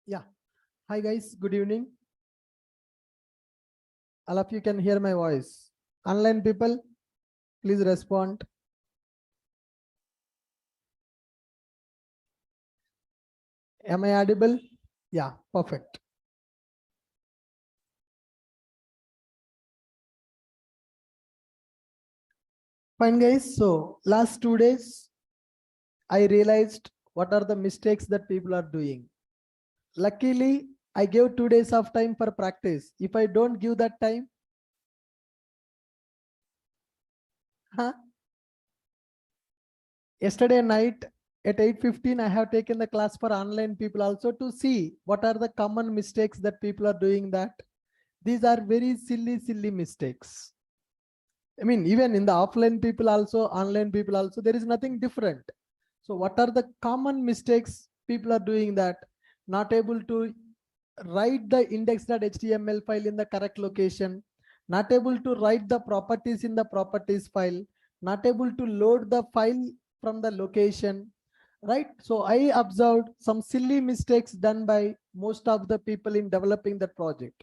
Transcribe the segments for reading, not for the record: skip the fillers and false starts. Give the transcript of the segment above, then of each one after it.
Yeah. Hi guys, good evening. All of you can hear my voice. Online people, please respond. Am I audible? Yeah, perfect. Fine guys, so last 2 days, I realized what are the mistakes that people are doing. Luckily, I gave 2 days of time for practice. If I don't give that time, huh? Yesterday night at 8:15, I have taken the class for online people also to see what are the common mistakes that people are doing that. These are very silly mistakes. I mean, even in the offline people also, online people also, there is nothing different. So what are the common mistakes people are doing that? Not able to write the index.html file in the correct location, not able to write the properties in the properties file, not able to load the file from the location, right? So I observed some silly mistakes done by most of the people in developing the project.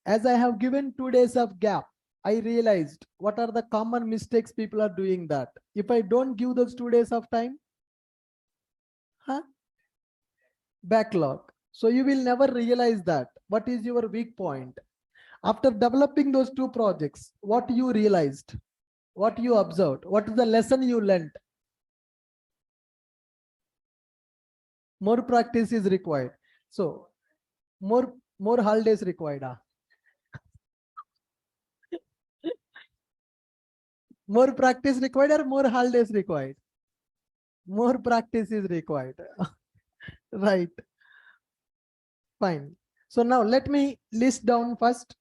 As I have given 2 days of gap, I realized what are the common mistakes people are doing that. If I don't give those 2 days of time, huh? Backlog. So you will never realize that. What is your weak point? After developing those two projects, what you realized, what you observed, what is the lesson you learned? More practice is required. So more holidays required. More practice required or more holidays required? More practice is required. Right. Fine. So now let me list down first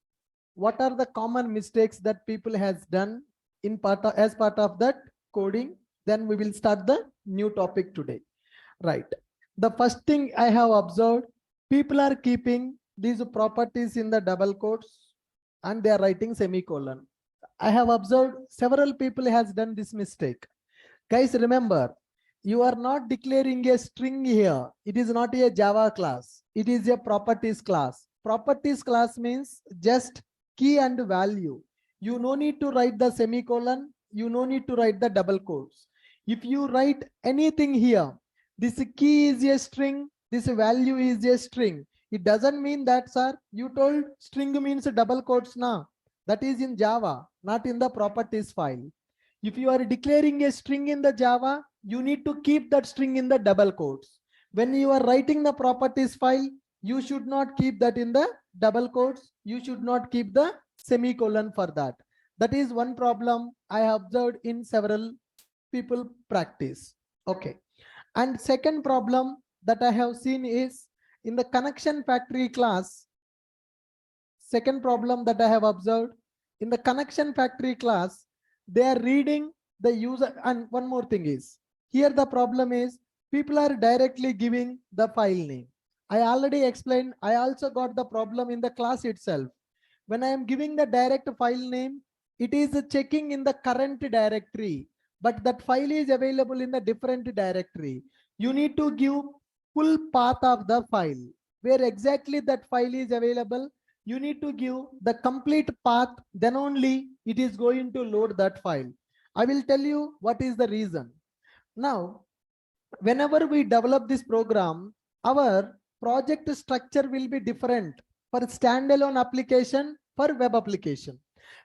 what are the common mistakes that people has done in as part of that coding. Then we will start the new topic today. Right. The first thing I have observed, people are keeping these properties in the double quotes and they are writing semicolon. I have observed several people has done this mistake. Guys, remember, you are not declaring a string here. It is not a Java class. It is a properties class. Properties class means just key and value. You no need to write the semicolon. You no need to write the double quotes. If you write anything here, this key is a string, this value is a string. It doesn't mean that, sir, you told string means double quotes now. That is in Java, not in the properties file. If you are declaring a string in the Java, you need to keep that string in the double quotes. When you are writing the properties file, you should not keep that in the double quotes. You should not keep the semicolon for that. That is one problem I have observed in several people practice. Okay. And second problem that I have seen is in the connection factory class. Second problem that I have observed in the connection factory class, they are reading the user. And one more thing is here the problem is people are directly giving the file name. I already explained. I also got the problem in the class itself. When I am giving the direct file name, it is checking in the current directory, but that file is available in the different directory. You need to give full path of the file, where exactly that file is available. You need to give the complete path, then only it is going to load that file. I will tell you what is the reason. Now, whenever we develop this program, our project structure will be different for standalone application, for web application.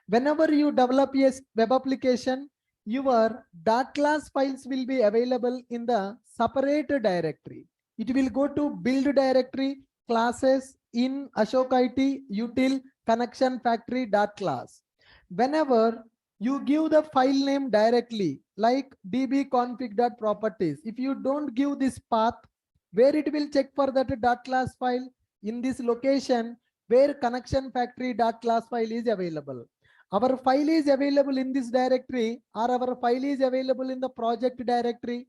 Whenever you develop a web application, your .class files will be available in the separate directory. It will go to build directory, classes in Ashok IT, util, connection factory .class. Whenever you give the file name directly, like dbconfig.properties. If you don't give this path, where it will check for that .class file in this location where connection factory .class file is available. Our file is available in this directory, or our file is available in the project directory.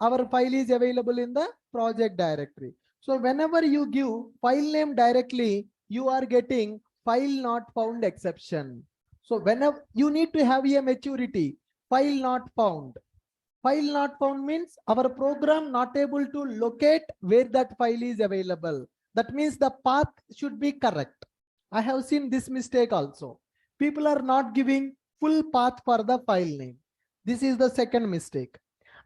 Our file is available in the project directory. So whenever you give file name directly, you are getting file not found exception. So whenever you need to have a maturity, file not found. File not found means our program not able to locate where that file is available. That means the path should be correct. I have seen this mistake also. People are not giving full path for the file name. This is the second mistake.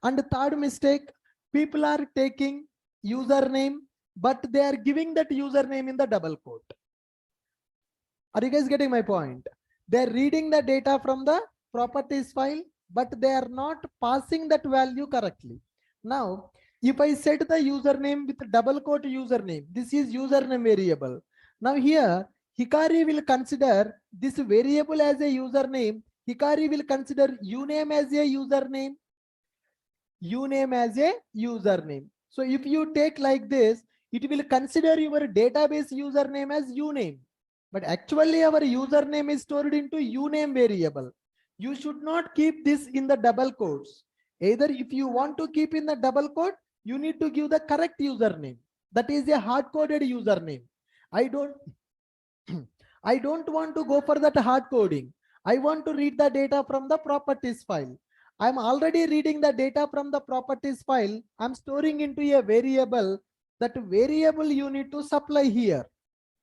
And the third mistake, people are taking username, but they are giving that username in the double quote. Are you guys getting my point? They're reading the data from the properties file, but they are not passing that value correctly. Now, if I set the username with double quote username, this is username variable. Now here, Hikari will consider this variable as a username. Hikari will consider uname as a username. Uname as a username. So if you take like this, it will consider your database username as uname. But actually our username is stored into uname variable. You should not keep this in the double quotes. Either if you want to keep in the double quote, you need to give the correct username. That is a hard-coded username. I don't want to go for that hard coding. I want to read the data from the properties file. I'm already reading the data from the properties file. I'm storing into a variable. That variable you need to supply here.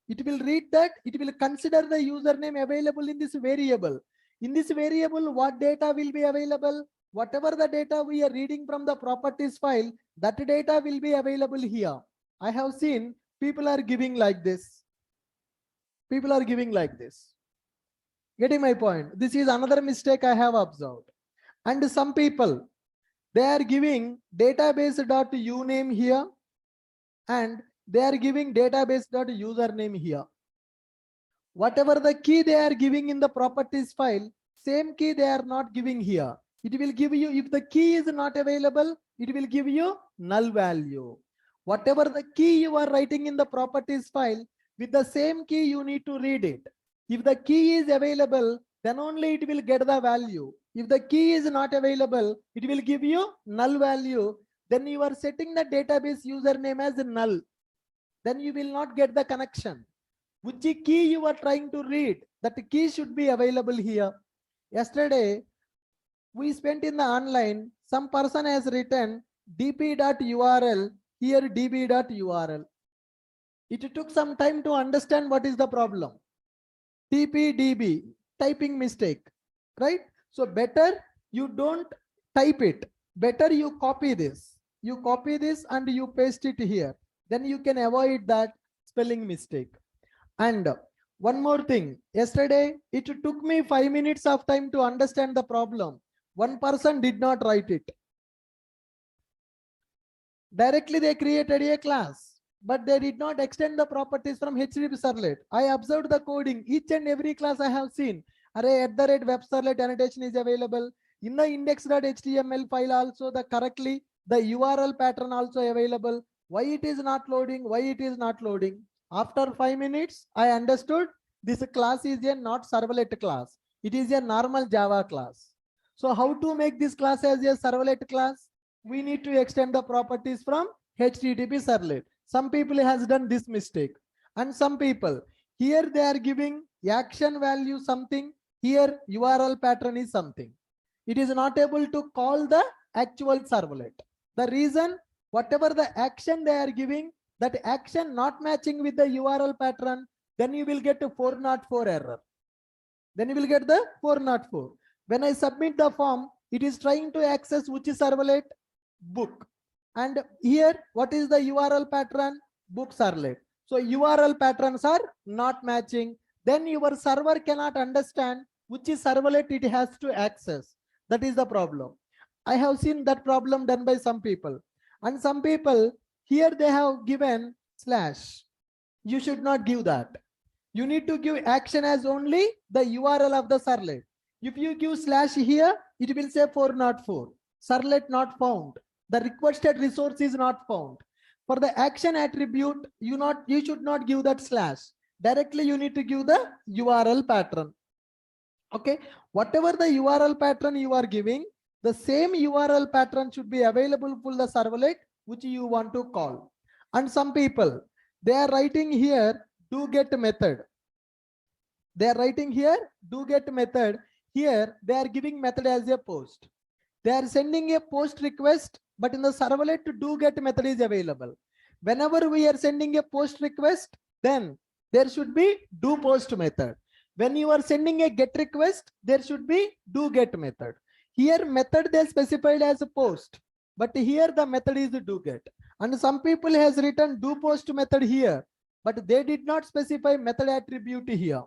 It will read that, it will consider the username available in this variable. In this variable, what data will be available? Whatever the data we are reading from the properties file, that data will be available here. I have seen people are giving like this. People are giving like this. Getting my point? This is another mistake I have observed. And some people, they are giving database.uname here, and they are giving database.username here. Whatever the key they are giving in the properties file, same key they are not giving here. It will give you, if the key is not available, it will give you null value. Whatever the key you are writing in the properties file, with the same key you need to read it. If the key is available, then only it will get the value. If the key is not available, it will give you null value. Then you are setting the database username as null. Then you will not get the connection. Which key you are trying to read, that key should be available here. Yesterday, we spent in the online, some person has written dp.url, here db.url. It took some time to understand what is the problem. TPDB, typing mistake, right? So better you don't type it. Better you copy this. You copy this and you paste it here. Then you can avoid that spelling mistake. And one more thing, yesterday it took me 5 minutes of time to understand the problem. One person did not write it. Directly they created a class, but they did not extend the properties from HTTP servlet. I observed the coding. Each and every class I have seen, @web servlet annotation is available. In the index.html file also, the URL pattern also available. Why it is not loading? Why it is not loading? After 5 minutes, I understood this class is a not servlet class. It is a normal Java class. So how to make this class as a servlet class? We need to extend the properties from HTTP servlet. Some people has done this mistake. And some people, here they are giving action value something, here URL pattern is something. It is not able to call the actual servlet. The reason, whatever the action they are giving, that action not matching with the URL pattern, then you will get a 404 error. Then you will get the 404. When I submit the form, it is trying to access which servlet? Book. And here, what is the URL pattern? Book servlet. So URL patterns are not matching. Then your server cannot understand which servlet it has to access. That is the problem. I have seen that problem done by some people. And some people, here they have given slash. You should not give that. You need to give action as only the URL of the servlet. If you give slash here, it will say 404. Servlet not found. The requested resource is not found. For the action attribute, you should not give that slash. Directly you need to give the URL pattern. Okay, whatever the URL pattern you are giving, the same URL pattern should be available for the servlet which you want to call. And some people, they are writing here do get method. They are writing here do get method. Here they are giving method as a post. They are sending a post request, but in the servlet do get method is available. Whenever we are sending a post request, then there should be do post method. When you are sending a get request, there should be do get method. Here method they specified as a post, but here the method is do get. And some people has written do post method here, but they did not specify method attribute here.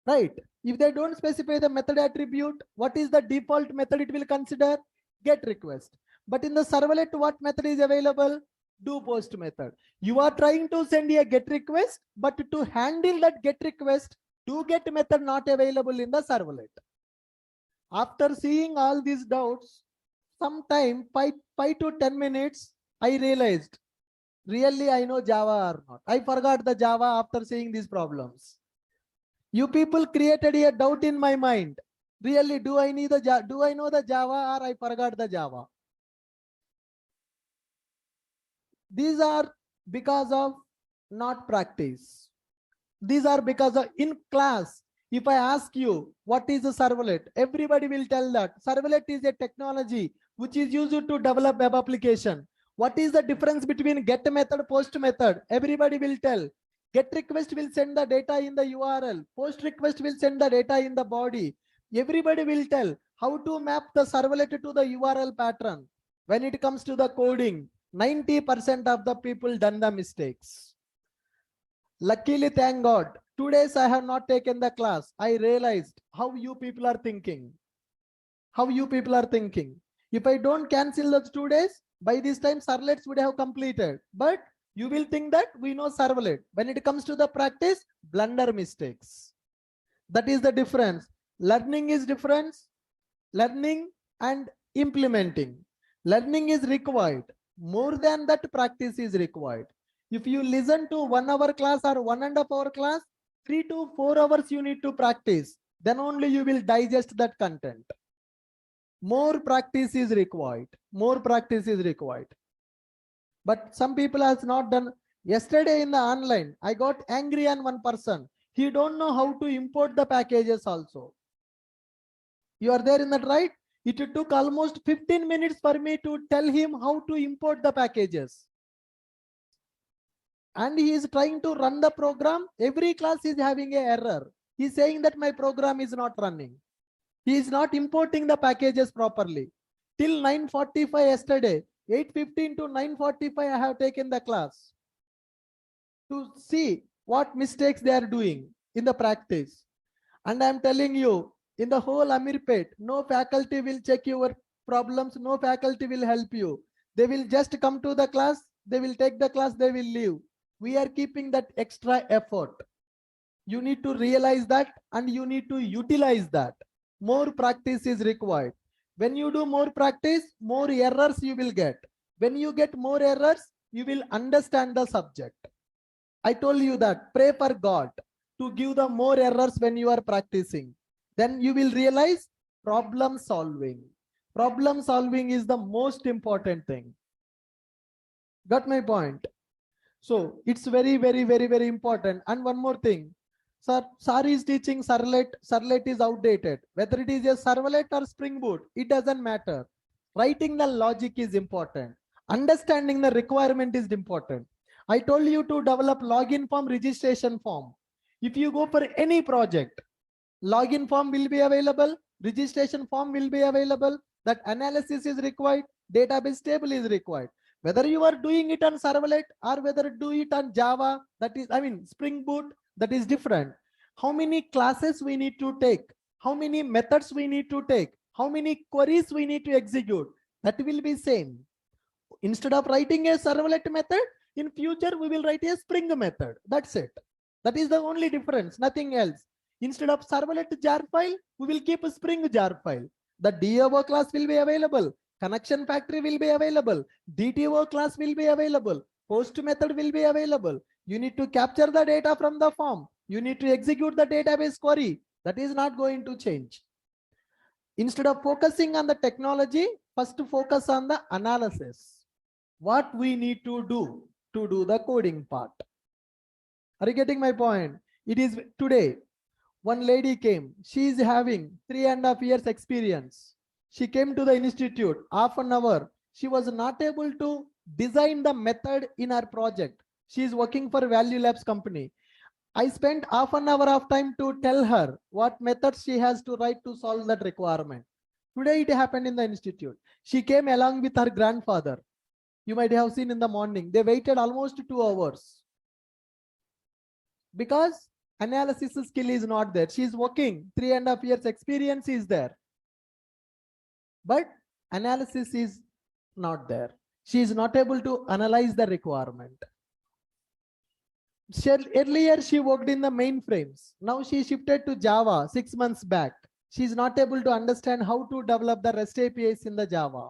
Right? If they don't specify the method attribute, what is the default method it will consider? Get request. But in the servlet, what method is available? Do post method. You are trying to send a get request, but to handle that get request, do get method not available in the servlet. After seeing all these doubts, sometime 5 to 10 minutes, I realized really I know Java or not. I forgot the Java after seeing these problems. You people created a doubt in my mind. Really, do I know the Java or I forgot the Java? These are because of not practice. These are because of in class. If I ask you what is a servlet, everybody will tell that servlet is a technology which is used to develop web application. What is the difference between get method, post method? Everybody will tell. Get request will send the data in the URL. Post request will send the data in the body. Everybody will tell how to map the servlet to the URL pattern. When it comes to the coding, 90% of the people done the mistakes. Luckily, thank God, 2 days I have not taken the class. I realized how you people are thinking. How you people are thinking. If I don't cancel those 2 days, by this time servlets would have completed. But you will think that we know servlet. When it comes to the practice, blunder mistakes. That is the difference. Learning is different. Learning and implementing. Learning is required. More than that, practice is required. If you listen to 1 hour class or 1.5 hour class, 3 to 4 hours you need to practice. Then only you will digest that content. More practice is required. More practice is required. But some people has not done. Yesterday in the online, I got angry on one person. He don't know how to import the packages also. You are there in that, right? It took almost 15 minutes for me to tell him how to import the packages. And he is trying to run the program. Every class is having an error. He is saying that my program is not running. He is not importing the packages properly. Till 9:45 yesterday, 8:15 to 9:45, I have taken the class to see what mistakes they are doing in the practice. And I am telling you, in the whole Amirpet, no faculty will check your problems. No faculty will help you. They will just come to the class. They will take the class. They will leave. We are keeping that extra effort. You need to realize that and you need to utilize that. More practice is required. When you do more practice, more errors you will get. When you get more errors, you will understand the subject. I told you that. Pray for God to give the more errors when you are practicing. Then you will realize problem solving. Problem solving is the most important thing. Got my point? So it's very, very, very, very important. And one more thing. Sir is teaching servlet. Servlet is outdated. Whether it is a servlet or Spring Boot, it doesn't matter. Writing the logic is important. Understanding the requirement is important. I told you to develop login form, registration form. If you go for any project, login form will be available, registration form will be available, that analysis is required, database table is required. Whether you are doing it on servlet or whether do it on Java, that is, Spring Boot, that is different. How many classes we need to take, how many methods we need to take, how many queries we need to execute, that will be same. Instead of writing a servlet method, in future we will write a Spring method. That's it. That is the only difference, nothing else. Instead of servlet jar file, we will keep a Spring jar file. The DAO class will be available. Connection factory will be available. DTO class will be available. Post method will be available. You need to capture the data from the form. You need to execute the database query. That is not going to change. Instead of focusing on the technology, first focus on the analysis. What we need to do the coding part. Are you getting my point? It is today. One lady came. She is having 3.5 years experience. She came to the institute, half an hour. She was not able to design the method in her project. She is working for Value Labs company. I spent half an hour of time to tell her what methods she has to write to solve that requirement. Today it happened in the institute. She came along with her grandfather. You might have seen in the morning. They waited almost 2 hours because analysis skill is not there. She is working 3.5 years experience is there, but analysis is not there. She is not able to analyze the requirement. Earlier she worked in the mainframes. Now she shifted to Java 6 months back. She is not able to understand how to develop the REST APIs in the Java.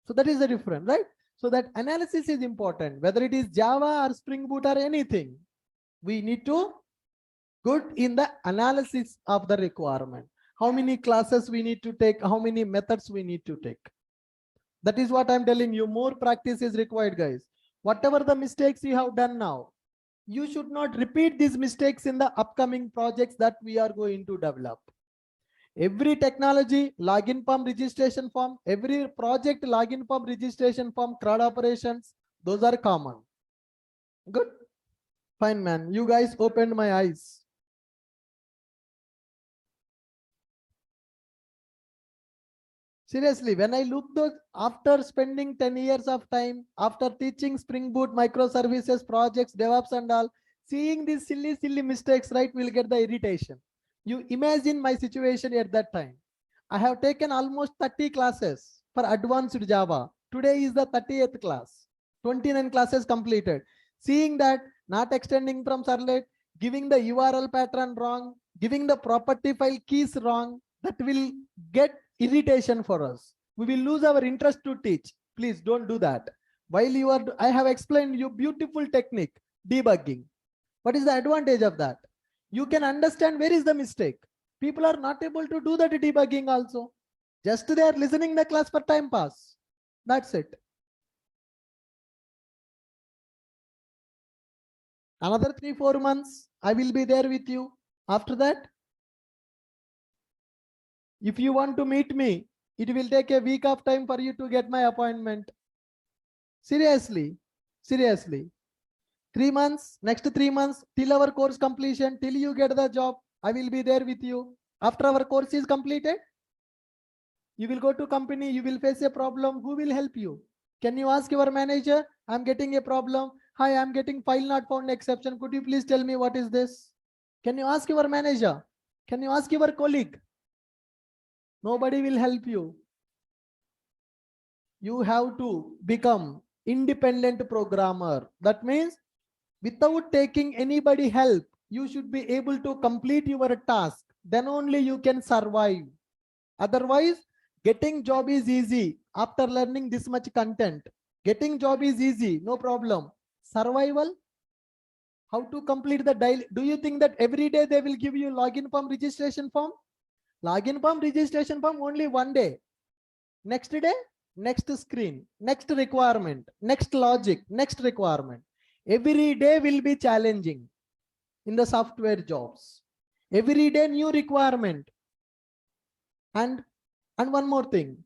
So that is the difference, right? So that analysis is important, whether it is Java or Spring Boot or anything. We need to good in the analysis of the requirement. How many classes we need to take, how many methods we need to take. That is what I'm telling you. More practice is required, guys. Whatever the mistakes you have done now, you should not repeat these mistakes in the upcoming projects that we are going to develop. Every technology, login form, registration form, every project login form, registration form, CRUD operations, those are common. Good. Fine, man. You guys opened my eyes. Seriously, when I look those, after spending 10 years of time, after teaching Spring Boot, microservices, projects, DevOps and all, seeing these silly mistakes, right, will get the irritation. You imagine my situation at that time. I have taken almost 30 classes for advanced Java. Today is the 30th class, 29 classes completed. Seeing that not extending from servlet, giving the URL pattern wrong, giving the property file keys wrong, that will get irritation for us. We will lose our interest to teach. Please don't do that. While you are, I have explained you beautiful technique, debugging. What is the advantage of that? You can understand where is the mistake. People are not able to do that debugging also. Just they are listening the class for time pass. That's it. Another 3-4 months, I will be there with you. After that, if you want to meet me, it will take a week of time for you to get my appointment. Seriously, seriously. 3 months, next 3 months, till our course completion, till you get the job, I will be there with you. After our course is completed, you will go to company, you will face a problem. Who will help you? Can you ask your manager, I'm getting a problem. Hi, I'm getting file not found exception. Could you please tell me what is this? Can you ask your manager? Can you ask your colleague? Nobody will help you. You have to become independent programmer. That means without taking anybody help, you should be able to complete your task. Then only you can survive. Otherwise, getting job is easy. After learning this much content, getting job is easy, no problem. Survival, how to complete the daily? Do you think that every day they will give you login form, registration form? Login form, registration form only one day. Next day, next screen, next requirement, next logic, next requirement. Every day will be challenging in the software jobs. Every day new requirement. And one more thing,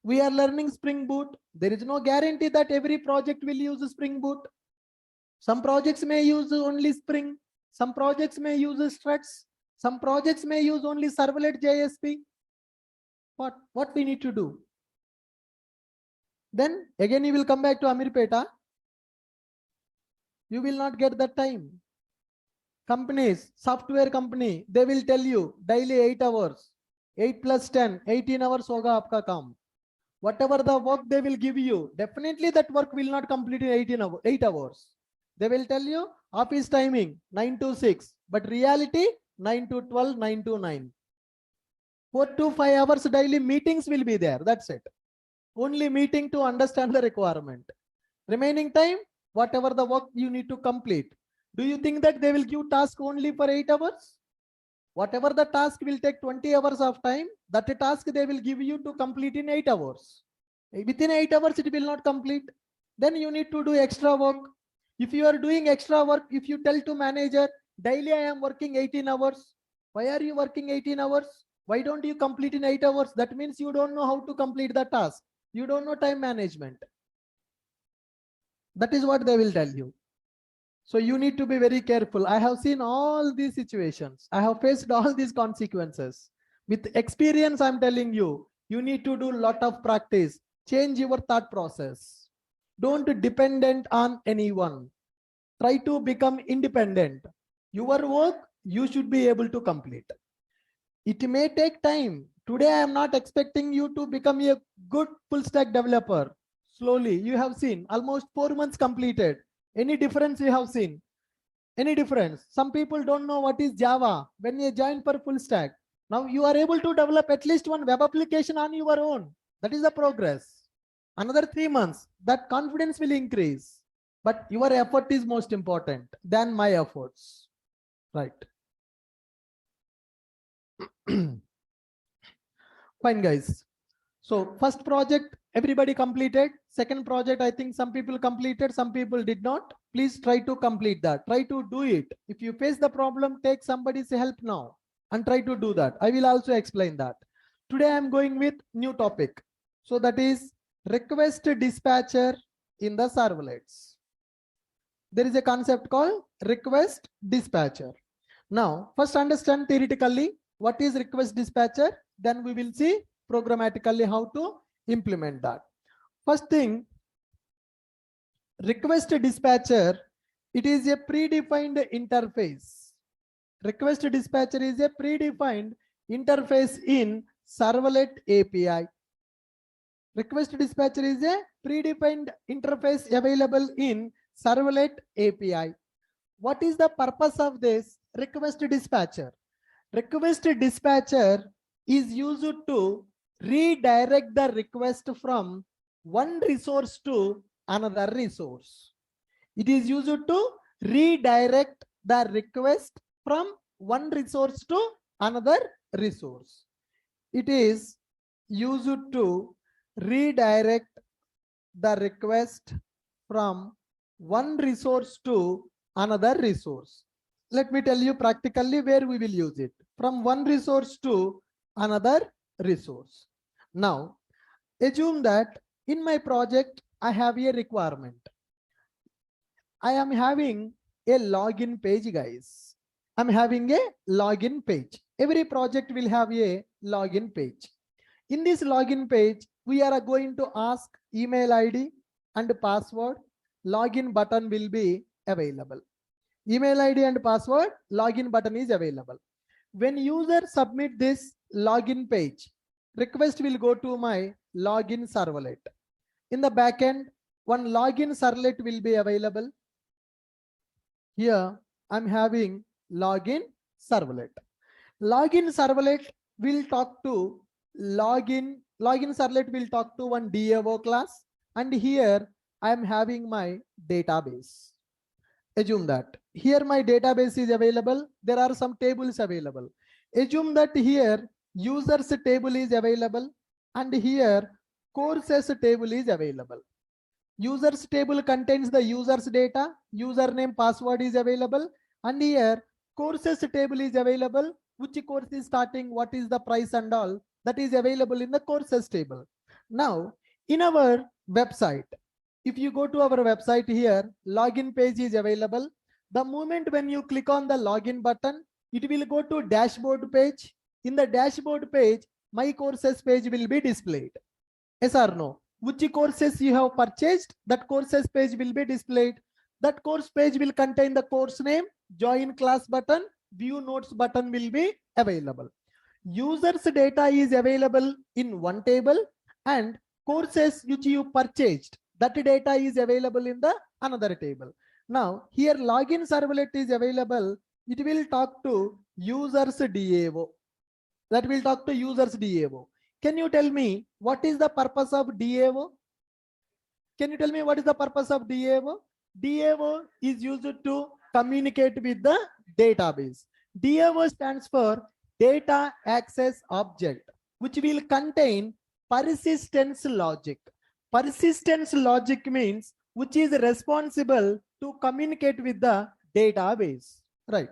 we are learning Spring Boot. There is no guarantee that every project will use Spring Boot. Some projects may use only Spring. Some projects may use struts. Some projects may use only servlet JSP. What we need to do? Then again you will come back to Amirpeta. You will not get that time. Companies, software company, they will tell you daily 8 hours. 8 plus 10, 18 hours hoga aapka kaam. Whatever the work they will give you, definitely that work will not complete in 8 hours. They will tell you office timing 9 to 6, but reality 9 to 12, 9 to 9. 4 to 5 hours daily meetings will be there. That's it. Only meeting to understand the requirement. Remaining time, whatever the work you need to complete. Do you think that they will give task only for 8 hours? Whatever the task will take 20 hours of time, that task they will give you to complete in 8 hours. Within 8 hours, it will not complete. Then you need to do extra work. If you are doing extra work, if you tell to manager, daily I am working 18 hours. Why are you working 18 hours? Why don't you complete in 8 hours? That means you don't know how to complete the task. You don't know time management. That is what they will tell you. So you need to be very careful. I have seen all these situations. I have faced all these consequences. With experience, I'm telling you, you need to do a lot of practice. Change your thought process. Don't dependent on anyone. Try to become independent. Your work, you should be able to complete. It may take time. Today, I am not expecting you to become a good full stack developer. Slowly, you have seen almost 4 months completed. Any difference you have seen? Any difference? Some people don't know what is Java when you join for full stack. Now you are able to develop at least one web application on your own. That is the progress. Another 3 months, that confidence will increase. But your effort is most important than my efforts. Right. Fine, guys. So first project, everybody completed. Second project, I think some people completed, some people did not. Please try to complete that. Try to do it. If you face the problem, take somebody's help now and try to do that. I will also explain that. Today I'm going with new topic. So that is request dispatcher in the servlets. There is a concept called request dispatcher. Now, first understand theoretically what is request dispatcher. Then we will see programmatically how to implement that. First thing, request dispatcher, it is a predefined interface. Request dispatcher is a predefined interface in servlet API. Request dispatcher is a predefined interface available in servlet API. What is the purpose of this request dispatcher? Request dispatcher is used to redirect the request from one resource to another resource. It is used to redirect the request from one resource to another resource. It is used to redirect the request from one resource to another resource. Let me tell you practically where we will use it. From one resource to another resource. Now, assume that in my project, I have a requirement. I am having a login page, guys. I'm having a login page. Every project will have a login page. In this login page, we are going to ask email ID and password. Login button will be available. Email ID and password, login button is available. When user submit this login page, request will go to my login servlet. In the backend, one login servlet will be available. Here, I'm having login servlet. Login servlet will talk to login servlet will talk to one DAO class, and here I am having my database. Assume that here my database is available. There are some tables available. Assume that here users table is available and here courses table is available. Users table contains the users data, username, password is available, and here courses table is available. Which course is starting, what is the price and all that is available in the courses table. Now in our website, if you go to our website here, login page is available. The moment when you click on the login button, it will go to dashboard page. In the dashboard page, my courses page will be displayed. Yes or no? Which courses you have purchased, that courses page will be displayed. That course page will contain the course name, join class button, view notes button will be available. Users data is available in one table and courses which you purchased, that data is available in the another table. Now here login servlet is available. It will talk to users DAO. That will talk to users DAO. Can you tell me what is the purpose of DAO? Can you tell me what is the purpose of DAO? DAO is used to communicate with the database. DAO stands for data access object, which will contain persistence logic. Persistence logic means which is responsible to communicate with the database. Right.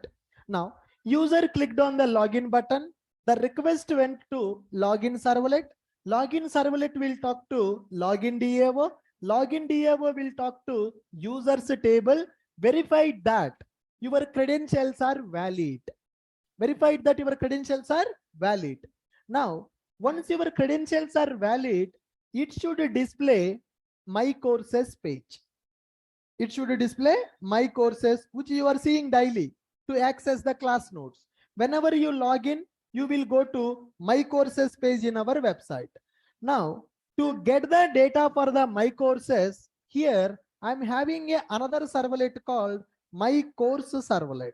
Now, user clicked on the login button. The request went to login servlet. Login servlet will talk to login DAO. Login DAO will talk to users table, verified that your credentials are valid. Verified that your credentials are valid. Now, once your credentials are valid, it should display my courses page. It should display my courses, which you are seeing daily to access the class notes. Whenever you log in, you will go to my courses page in our website. Now, to get the data for the my courses, here I'm having another servlet called my course servlet.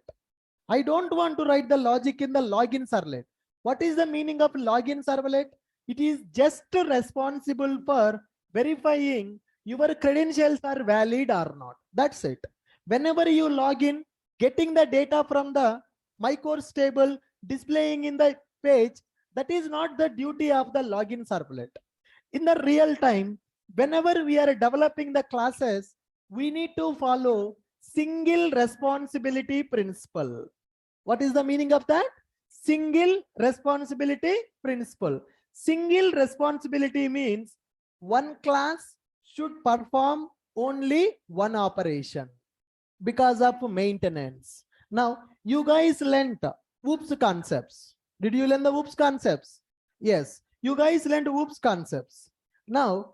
I don't want to write the logic in the login servlet. What is the meaning of login servlet? It is just responsible for verifying your credentials are valid or not. That's it. Whenever you log in, getting the data from the my course table, displaying in the page, that is not the duty of the login servlet. In the real time, whenever we are developing the classes, we need to follow single responsibility principle. What is the meaning of that? Single responsibility principle. Single responsibility means one class should perform only one operation because of maintenance. Now, you guys learned OOPS concepts. Did you learn the OOPS concepts? Yes, you guys learned OOPS concepts. Now,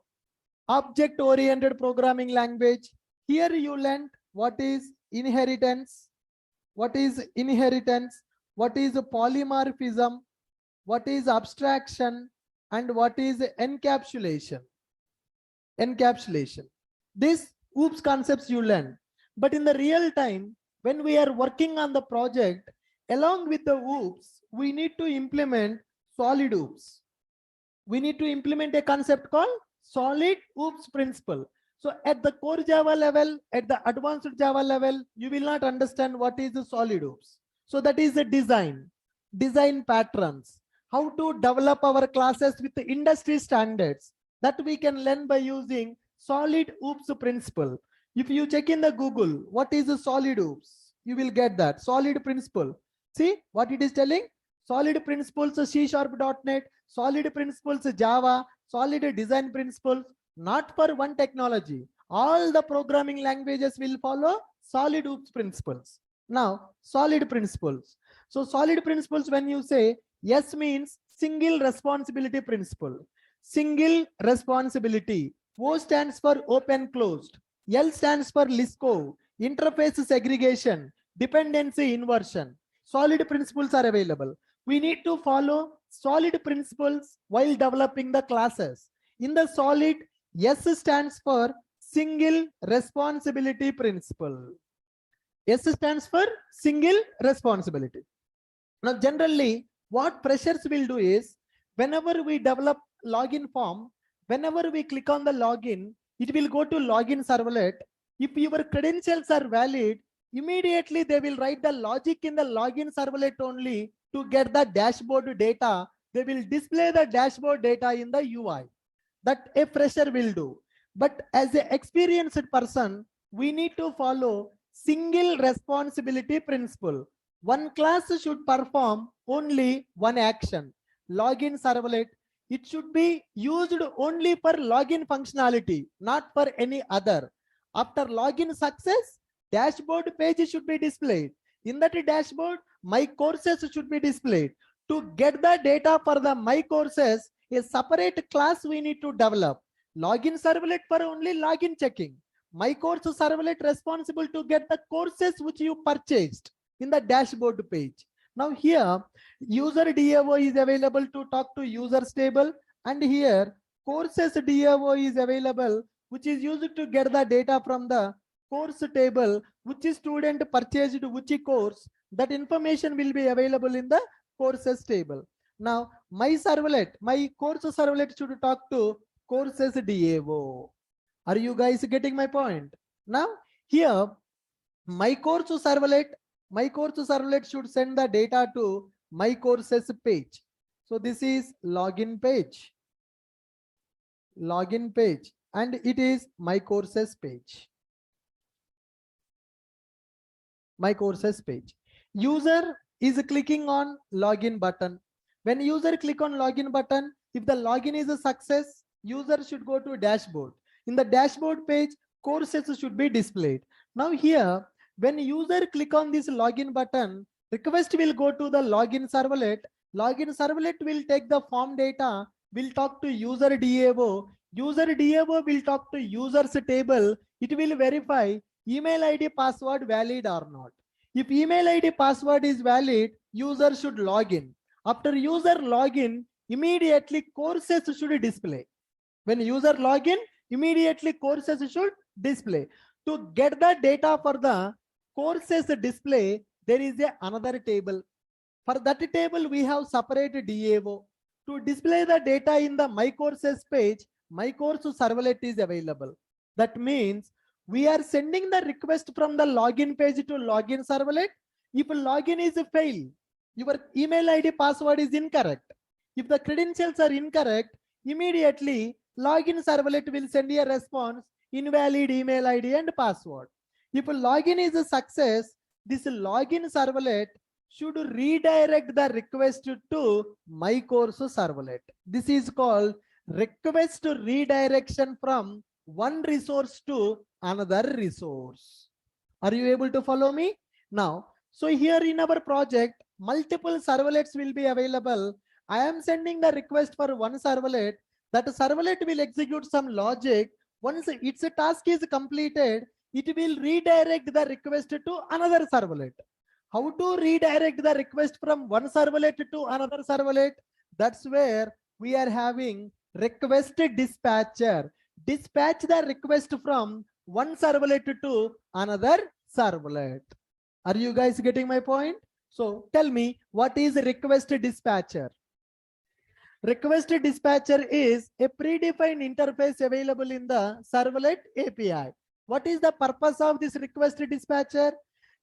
object-oriented programming language. Here you learned what is inheritance, what is inheritance, what is polymorphism, what is abstraction, and what is encapsulation. Encapsulation. These OOPS concepts you learn. But in the real time, when we are working on the project, along with the OOPS, we need to implement solid OOPS. We need to implement a concept called solid OOPS principle. So at the core Java level, at the advanced Java level, you will not understand what is the solid OOPS. So that is the design patterns, how to develop our classes with the industry standards that we can learn by using solid OOPS principle. If you check in the Google, what is the solid OOPS? You will get that solid principle. See what it is telling? Solid principles C#.NET, solid principles Java, solid design principles, not for one technology. All the programming languages will follow solid OOPS principles. Now, solid principles. So solid principles, when you say S means single responsibility principle. Single responsibility. O stands for open closed. L stands for LISCO, interface segregation, dependency inversion. Solid principles are available. We need to follow solid principles while developing the classes. In the solid, S stands for single responsibility principle. S stands for single responsibility. Now, generally, what freshers will do is, whenever we develop login form, whenever we click on the login, it will go to login servlet. If your credentials are valid, immediately they will write the logic in the login servlet only to get the dashboard data. They will display the dashboard data in the UI. That a fresher will do. But as an experienced person, we need to follow single responsibility principle. One class should perform only one action. Login servlet, it should be used only for login functionality, not for any other. After login success, dashboard page should be displayed. In that dashboard, my courses should be displayed. To get the data for the my courses, a separate class we need to develop. Login servlet for only login checking. My course servlet responsible to get the courses which you purchased in the dashboard page. Now here, user DAO is available to talk to users table, and here courses DAO is available, which is used to get the data from the course table, which is student purchased which course. That information will be available in the courses table. Now my servlet, my course servlet should talk to courses DAO. Are you guys getting my point? Now here, my course servlet should send the data to my courses page. So this is login page, and it is my courses page. My courses page. User is clicking on login button. When user click on login button, if the login is a success, user should go to dashboard. In the dashboard page, courses should be displayed. Now here, when user click on this login button, request will go to the login servlet. Login servlet will take the form data, will talk to user DAO. User DAO will talk to users table. It will verify email ID password valid or not. If email ID password is valid, user should log in. After user login, immediately courses should display. When user login, immediately courses should display. To get the data for the courses display, there is another table. For that table, we have separate DAO. To display the data in the My Courses page, My Course servlet is available. That means we are sending the request from the login page to login servlet. If login is a fail, your email ID password is incorrect. If the credentials are incorrect, immediately login servlet will send a response, invalid email ID and password. If login is a success, this login servlet should redirect the request to My Course servlet. This is called request redirection from one resource to another resource. Are you able to follow me? Now, so here in our project, multiple servlets will be available. I am sending the request for one servlet. That servlet will execute some logic. Once its task is completed, it will redirect the request to another servlet. How to redirect the request from one servlet to another servlet? That's where we are having request dispatcher. Dispatch the request from one servlet to another servlet. Are you guys getting my point? So tell me, what is request dispatcher? Request dispatcher is a predefined interface available in the servlet API. What is the purpose of this request dispatcher?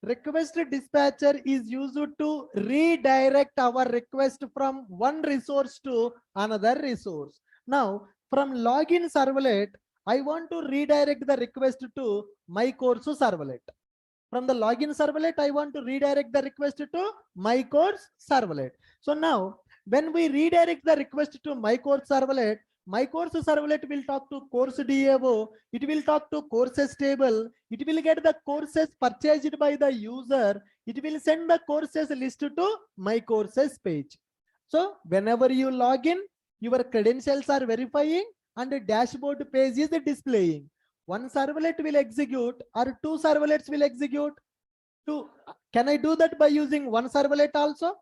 Request dispatcher is used to redirect our request from one resource to another resource. Now, from login servlet, I want to redirect the request to My Course servlet. From the login servlet, I want to redirect the request to My Course servlet. So now, when we redirect the request to My Course servlet will talk to course DAO, it will talk to courses table, it will get the courses purchased by the user, it will send the courses list to My Courses page. So whenever you log in, your credentials are verifying and the dashboard page is displaying. One servlet will execute or two servlets will execute. Can I do that by using one servlet also?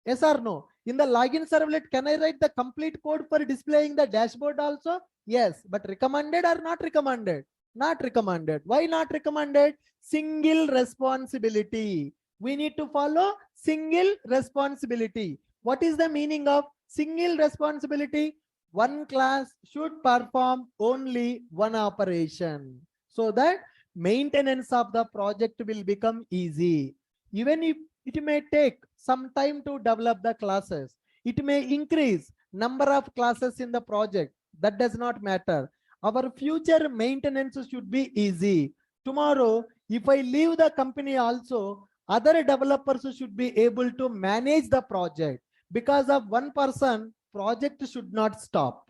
Yes or no? In the login servlet, can I write the complete code for displaying the dashboard also? Yes, but recommended or not recommended? Not recommended. Why not recommended? Single responsibility. We need to follow single responsibility. What is the meaning of single responsibility? One class should perform only one operation so that maintenance of the project will become easy. Even if it may take some time to develop the classes, it may increase number of classes in the project. That does not matter. Our future maintenance should be easy. Tomorrow, if I leave the company also, other developers should be able to manage the project. Because of one person, project should not stop.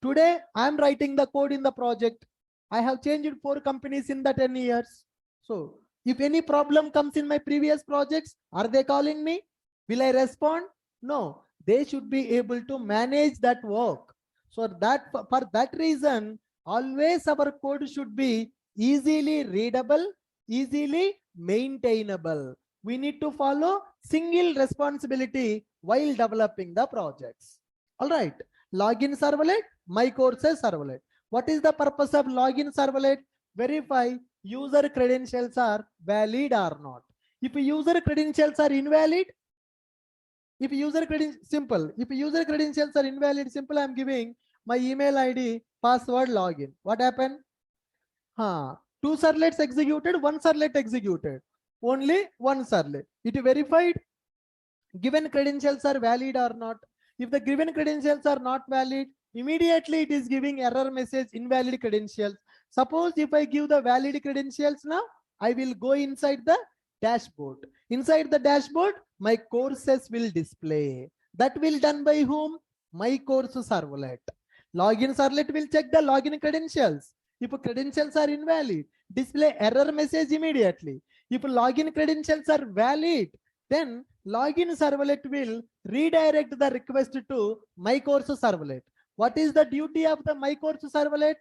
Today, I am writing the code in the project. I have changed 4 companies in the 10 years. So if any problem comes in my previous projects, are they calling me? Will I respond? No, they should be able to manage that work. So for that reason, always our code should be easily readable, easily maintainable. We need to follow single responsibility while developing the projects. All right, login servlet, My Courses servlet. What is the purpose of login servlet? Verify user credentials are valid or not. If user credentials are invalid, if user credentials are invalid, simple, I am giving my email ID, password, login. What happened? 2 servlets executed, 1 servlet executed. Only 1 servlet. It verified given credentials are valid or not. If the given credentials are not valid, immediately it is giving error message, invalid credentials. Suppose if I give the valid credentials now, I will go inside the dashboard. Inside the dashboard, my courses will display. That will done by whom? My Course servlet. Login servlet will check the login credentials. If credentials are invalid, display error message immediately. If login credentials are valid, then login servlet will redirect the request to my course servlet. What is the duty of the my course servlet?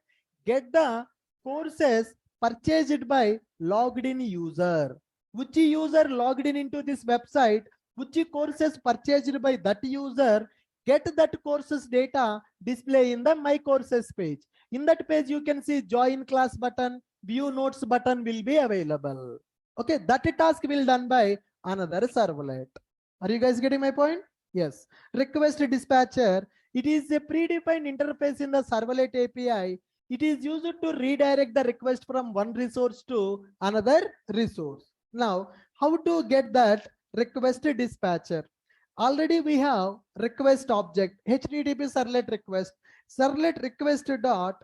Get the courses purchased by logged in user. Which user logged in into this website, which courses purchased by that user, get that courses data display in the my courses page. In that page, you can see join class button, view notes button will be available. Okay, that task will done by another servlet. Are you guys getting my point? Yes. Request dispatcher, it is a predefined interface in the servlet API. It is used to redirect the request from one resource to another resource. Now, how to get that request dispatcher? Already we have request object, HTTP servlet request dot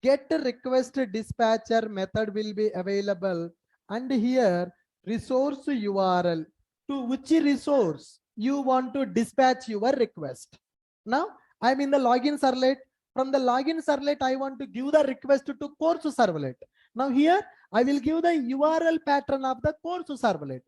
get request dispatcher method will be available, and here resource URL, to which resource you want to dispatch your request. Now I'm in the login servlet. From the login servlet, I want to give the request to course servlet. Now here I will give the URL pattern of the course servlet.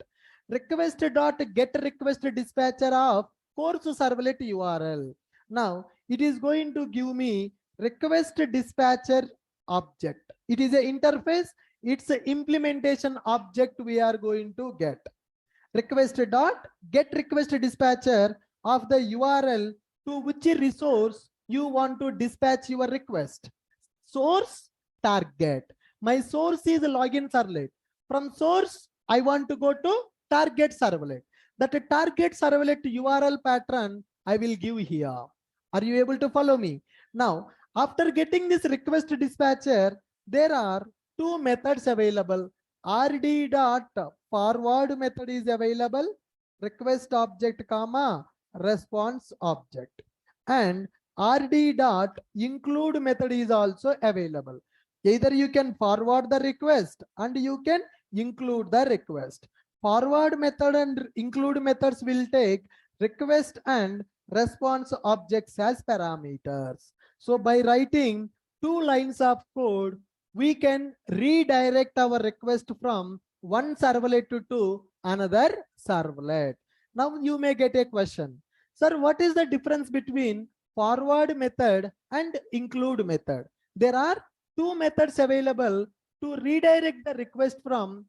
Request dot get request dispatcher of course servlet URL. Now it is going to give me request dispatcher object. It is an interface. It's an implementation object we are going to get. Request dot get request dispatcher of the URL to which resource you want to dispatch your request. Source target. My source is login servlet. From source, I want to go to target servlet. That target servlet URL pattern I will give here. Are you able to follow me? Now, after getting this request dispatcher, there are two methods available. RD dot forward method is available, request object comma response object, and RD dot include method is also available. Either you can forward the request and you can include the request. Forward method and include methods will take request and response objects as parameters. So by writing 2 lines of code, we can redirect our request from one servlet to another servlet. Now you may get a question. Sir, what is the difference between forward method and include method? There are 2 methods available to redirect the request from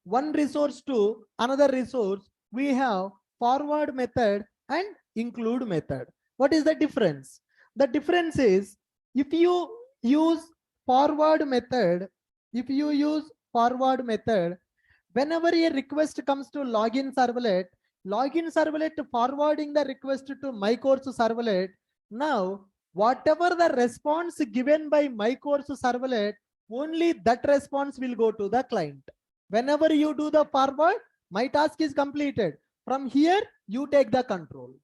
one resource to another resource. We have forward method and include method. What is the difference? The difference is, if you use forward method, whenever a request comes to login servlet forwarding the request to my course servlet. Now, whatever the response given by my course servlet, only that response will go to the client. Whenever you do the forward, my task is completed. From here, you take the control.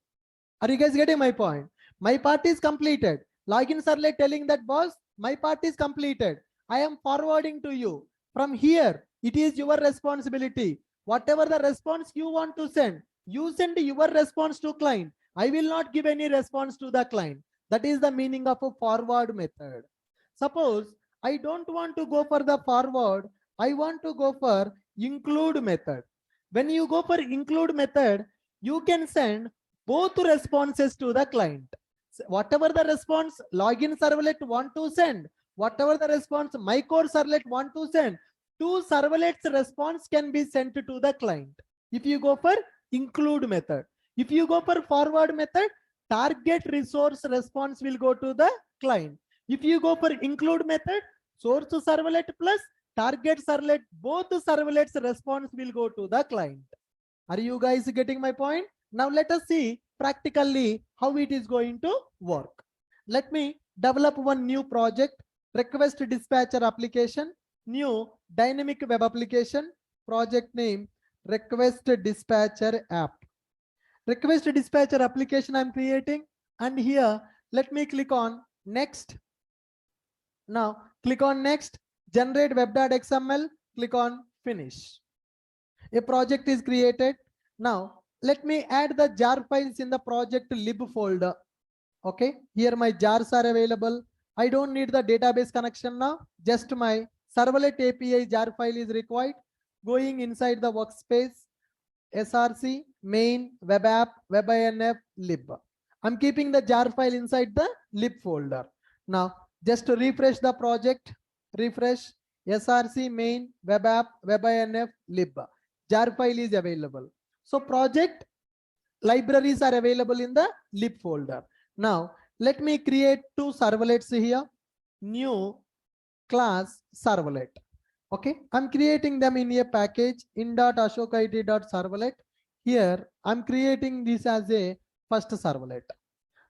Are you guys getting my point? My part is completed. Login servlet telling that, boss, my part is completed. I am forwarding to you. From here, it is your responsibility. Whatever the response you want to send, you send your response to client. I will not give any response to the client. That is the meaning of a forward method. Suppose I don't want to go for the forward, I want to go for include method. When you go for include method, you can send both responses to the client. Whatever the response login servlet want to send, whatever the response my core servlet want to send, 2 servlets response can be sent to the client. If you go for include method, if you go for forward method, target resource response will go to the client. If you go for include method, source servlet plus target servlet, both servlets response will go to the client. Are you guys getting my point? Now let us see practically how it is going to work. Let me develop one new project, request dispatcher application, new dynamic web application, project name request dispatcher app. Request dispatcher application I'm creating, and here let me click on next. Now click on next, generate web.xml, click on finish. A project is created. Now let me add the jar files in the project lib folder. Okay, here my jars are available. I don't need the database connection now. Just my servlet API jar file is required. Going inside the workspace, src, main, web app, webinf, lib. I'm keeping the jar file inside the lib folder. Now, just to refresh the project, refresh src, main, web app, webinf, lib. Jar file is available. So project libraries are available in the lib folder. Now, let me create two servlets here. New class servlet. Okay, I'm creating them in a package in.ashokit.servlet. Here, I'm creating this as a first servlet.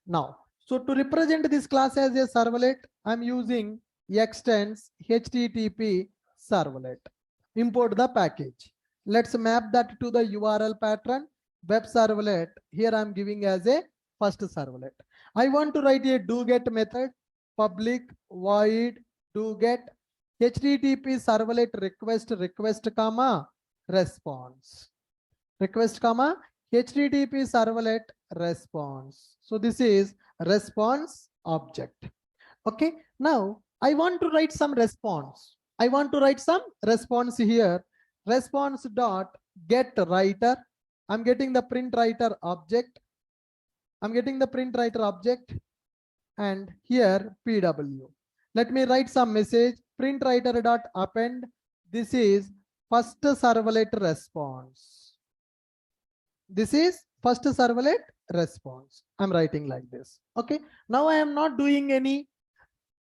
Now, so to represent this class as a servlet, I'm using extends HTTP servlet. Import the package. Let's map that to the URL pattern. Web servlet. Here I'm giving as a first servlet. I want to write a doGet method. Public void doGet HTTP servlet request comma response. Request comma HTTP servlet response. So this is response object. Okay. Now I want to write some response. I want to write some response here. Response dot get writer. I'm getting the print writer object. I'm getting the print writer object and here PW. Let me write some message. Print writer dot append. This is first servlet response. This is first servlet response. I'm writing like this. Okay. Now I am not doing any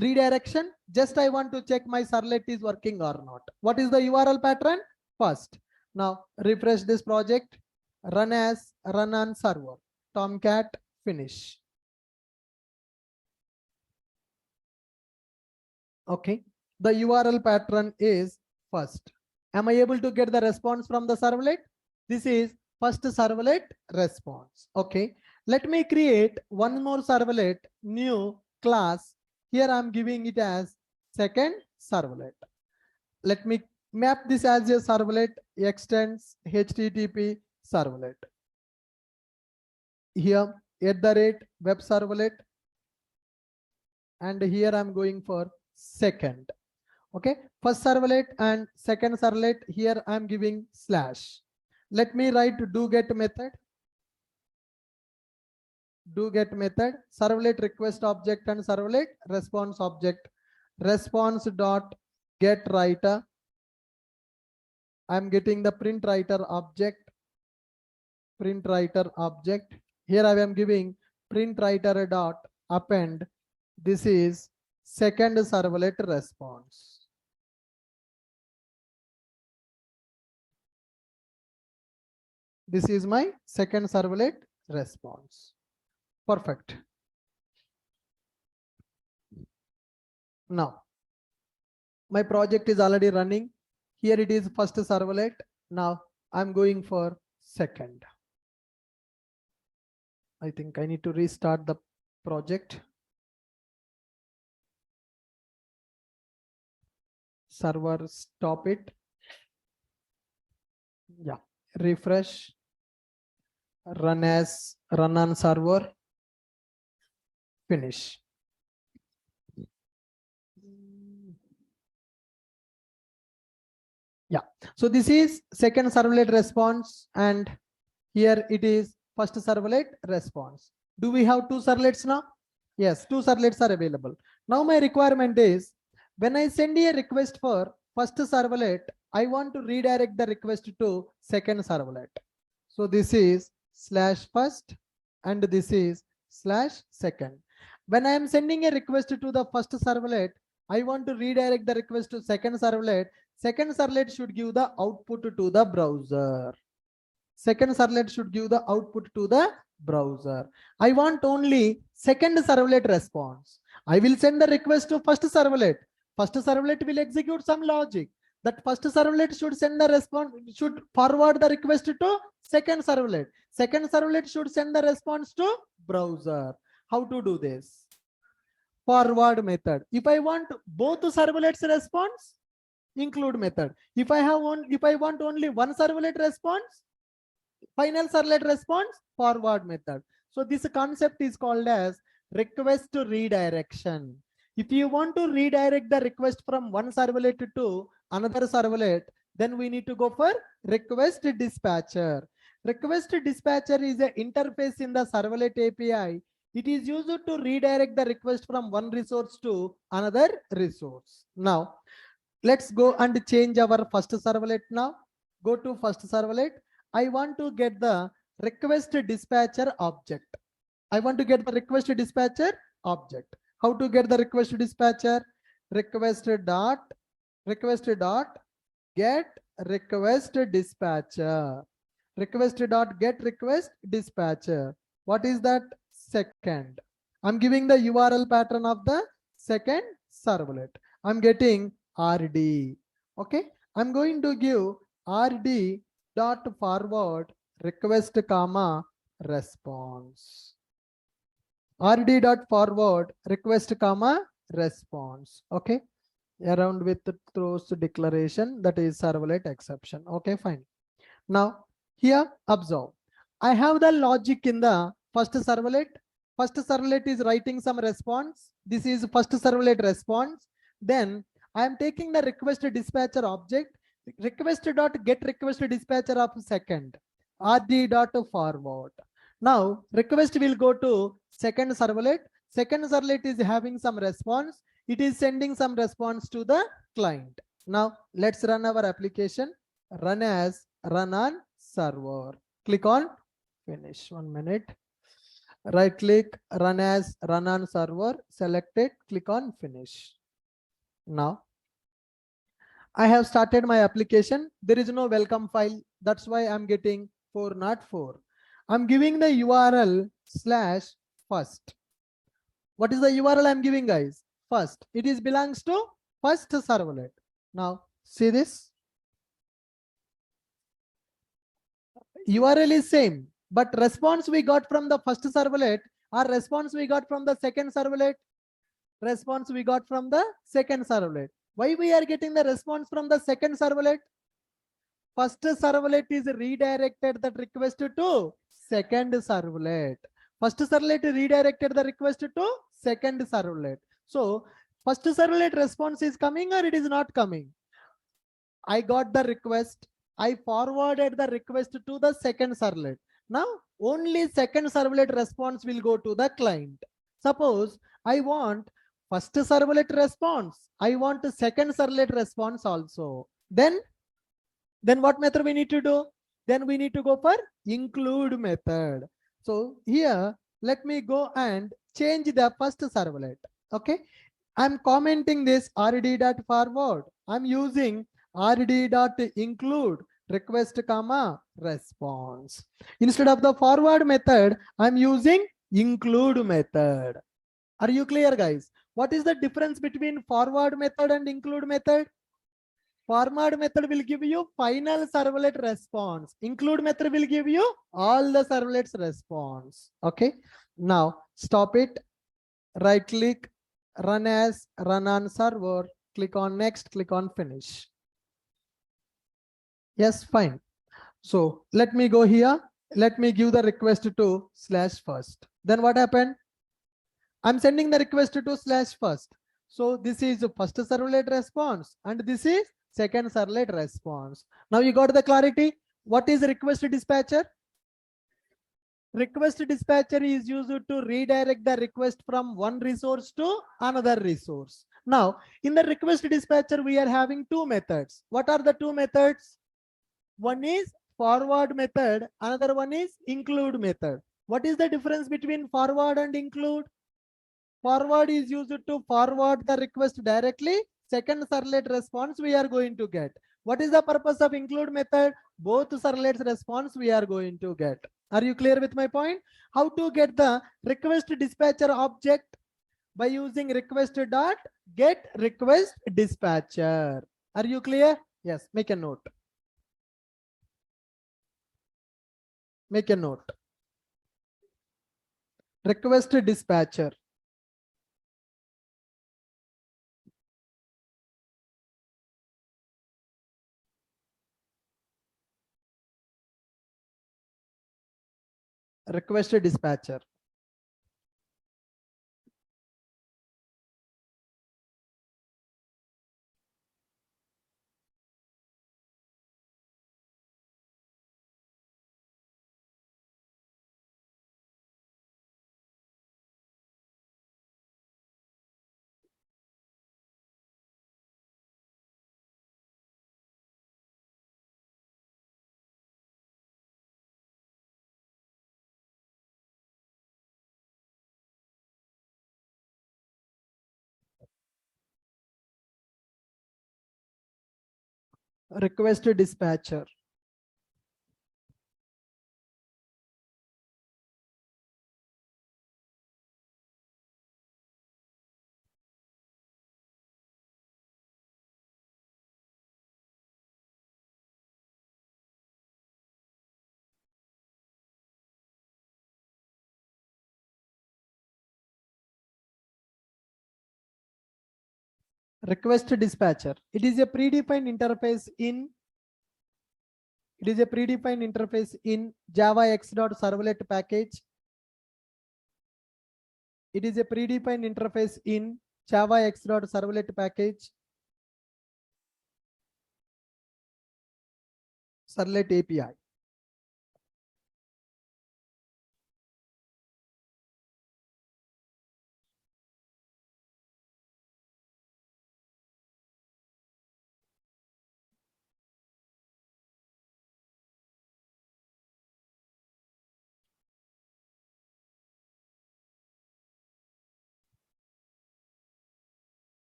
redirection. Just I want to check my servlet is working or not. What is the URL pattern? First. Now refresh this project. Run on server. Tomcat finish. Okay. The URL pattern is first. Am I able to get the response from the servlet? This is first servlet response. Okay. Let me create one more servlet, new class. Here I'm giving it as second servlet. Let me map this as a servlet extends HTTP servlet. Here @web servlet. And here I'm going for second. Okay. First servlet and second servlet. Here I'm giving slash. Let me write doGet method. DoGet method, servlet request object and servlet response object. Response dot get writer. I'm getting the print writer object. Print writer object. Here I am giving print writer dot append. This is second servlet response. This is my second servlet response. Perfect. Now, my project is already running. Here it is first servlet. Now I'm going for second. I think I need to restart the project. Server, stop it. Yeah, refresh. Run on server. Finish. Yeah, so this is second servlet response and here it is first servlet response. Do we have two servlets now? Yes, two servlets are available. Now my requirement is when I send a request for first servlet, I want to redirect the request to second servlet. So this is /first and this is /second. When I am sending a request to the first servlet, I want to redirect the request to second servlet. Second servlet should give the output to the browser. Second servlet should give the output to the browser. I want only second servlet response. I will send the request to first servlet. First servlet will execute some logic. That first servlet should send the response, should forward the request to second servlet. Second servlet should send the response to browser. How to do this? Forward method. If I want both servlets response, include method. If I want only one servlet response, final servlet response, forward method. So this concept is called as request to redirection. If you want to redirect the request from one servlet to another servlet, then we need to go for request dispatcher. Request dispatcher is an interface in the servlet API. It is used to redirect the request from one resource to another resource. Now, let's go and change our first servlet now. Go to first servlet. I want to get the request dispatcher object. I want to get the request dispatcher object. How to get the request dispatcher? Request dot get request dispatcher. Request dot get request dispatcher. What is that? Second. I'm giving the URL pattern of the second servlet. I'm getting RD. Okay. I'm going to give RD dot forward request comma response. RD dot forward request comma response. Okay. Around with the throws declaration, that is servlet exception. Okay, fine. Now here observe. I have the logic in the first servlet. First servlet is writing some response. This is first servlet response. Then I am taking the request dispatcher object. Request dot get request dispatcher of second. RD dot forward. Now request will go to second servlet. Second servlet is having some response. It is sending some response to the client. Now let's run our application. Run as run on server. Click on finish. 1 minute. Right click, run as run on server. Select it. Click on finish. Now I have started my application. There is no welcome file. That's why I'm getting 404. I'm giving the URL / first. What is the URL I'm giving, guys? First. It is belongs to first servlet. Now see this. URL is same, but response we got from the first servlet or response we got from the second servlet. Response we got from the second servlet. Why we are getting the response from the second servlet? First servlet is redirected that request to second servlet. First servlet redirected the request to second servlet. So first servlet response is coming or it is not coming? I got the request. I forwarded the request to the second servlet. Now only second servlet response will go to the client. Suppose I want first servlet response. I want second servlet response also. Then what method we need to do? Then we need to go for include method. So here, let me go and change the first servlet. Okay. I'm commenting this rd.forward. I'm using rd.include request comma response. Instead of the forward method, I'm using include method. Are you clear, guys? What is the difference between forward method and include method? Forward method will give you final servlet response. Include method will give you all the servlets response. Okay. Now stop it. Right click, run as run on server. Click on next, click on finish. Yes, fine. So let me go here. Let me give the request to /first. Then what happened? I'm sending the request to /first. So this is the first servlet response and this is second servlet response. Now you got the clarity. What is request dispatcher? Request dispatcher is used to redirect the request from one resource to another resource. Now in the request dispatcher, we are having two methods. What are the two methods? One is forward method. Another one is include method. What is the difference between forward and include? Forward is used to forward the request directly. Second servlet response we are going to get. What is the purpose of include method? Both servlets response we are going to get. Are you clear with my point? How to get the request dispatcher object? By using request dot get request dispatcher. Are you clear? Yes, make a note. Make a note. Request dispatcher. Request dispatcher. request dispatcher. Request dispatcher. It is a predefined interface in Java X.servlet package. It is a predefined interface in Java X.servlet package. Servlet API.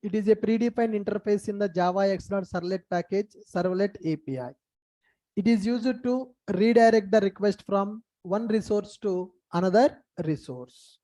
It is a predefined interface in the Java X.servlet package, Servlet API. It is used to redirect the request from one resource to another resource.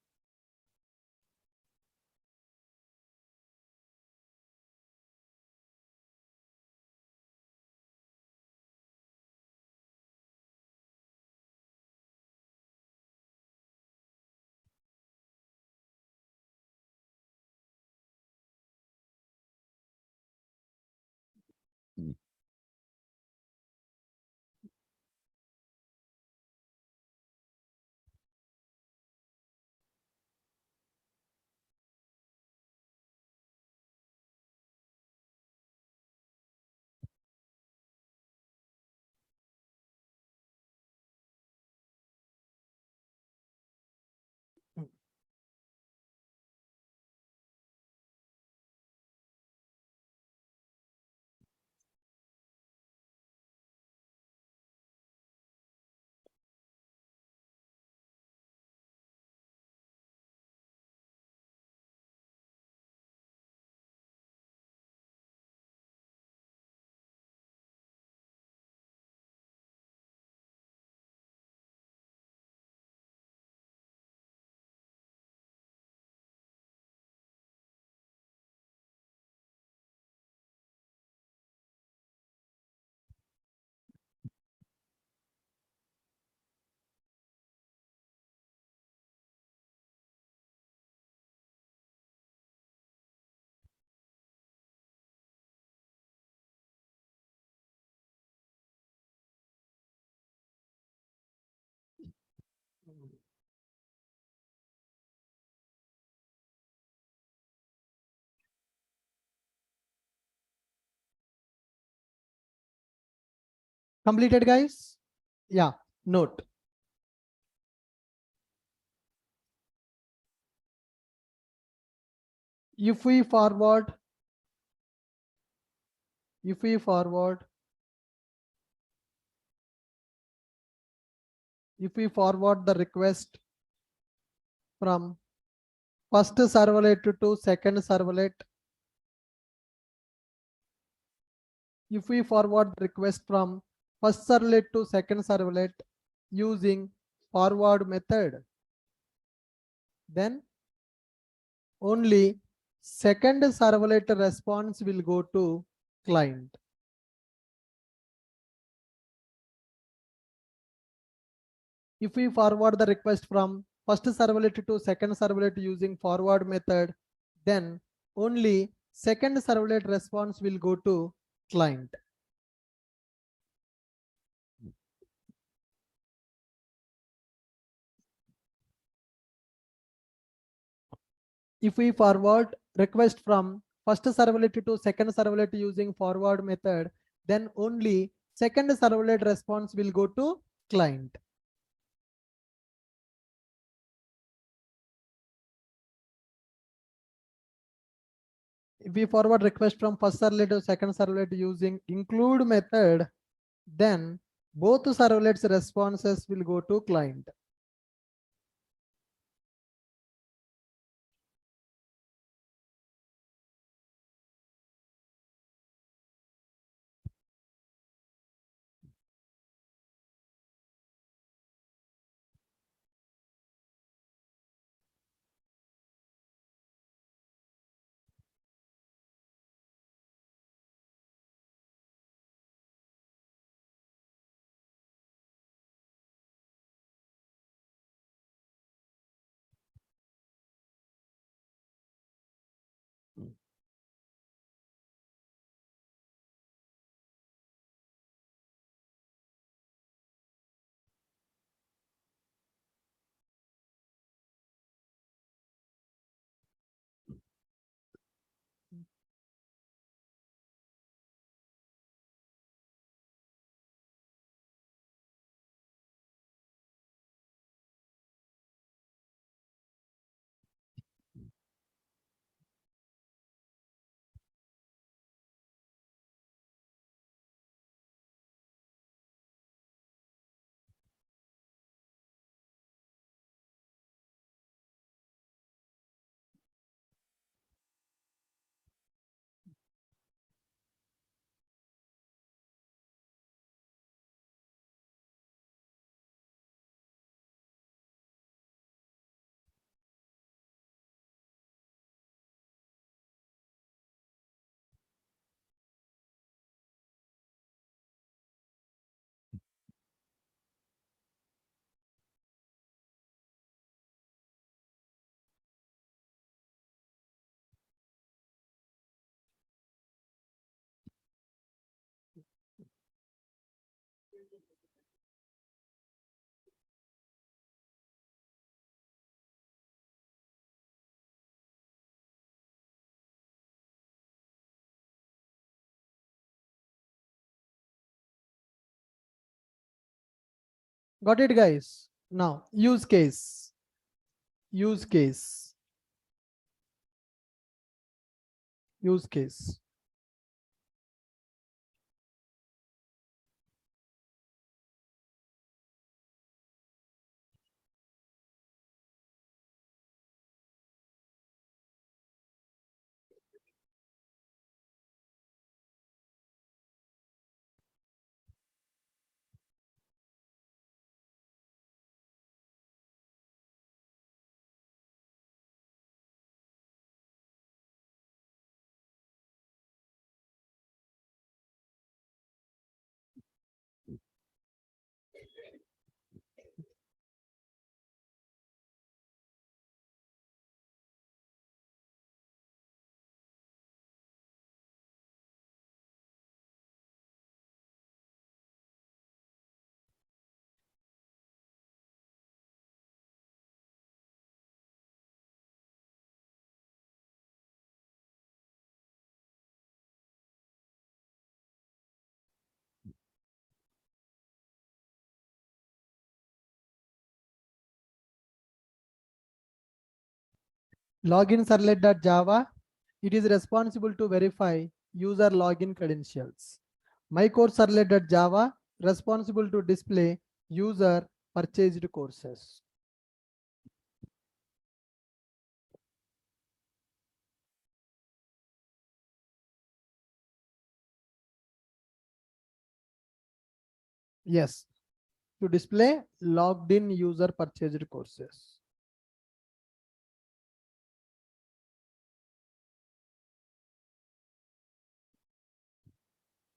Completed, guys? Yeah, note. If we forward the request from first servlet to second servlet, if we forward the request from first servlet to second servlet using forward method, then only second servlet response will go to client. If we forward the request from first servlet to second servlet using forward method, then only second servlet response will go to client. If we forward request from first servlet to second servlet using forward method, then only second servlet response will go to client. If we forward request from first servlet to second servlet using include method, then Both servlets responses will go to client. Got it, guys? Now, use case. Use case. Use case. Login servlet.java. It is responsible to verify user login credentials. My course servlet.java responsible to display user purchased courses. Yes, to display logged in user purchased courses.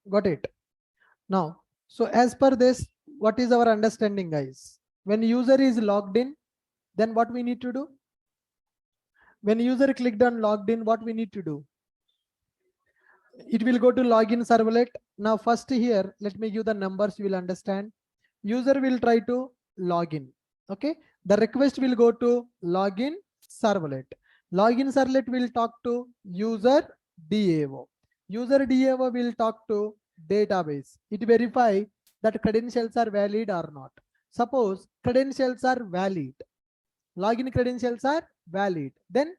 Got it? Now, so as per this, what is our understanding, guys? When user is logged in, then what we need to do? When user clicked on logged in, what we need to do? It will go to login servlet. Now first here, let me give the numbers, you will understand. User will try to log in. Okay. The request will go to login servlet. Login servlet will talk to user DAO. User DAO will talk to database. It verify that credentials are valid or not. Suppose credentials are valid. Login credentials are valid. Then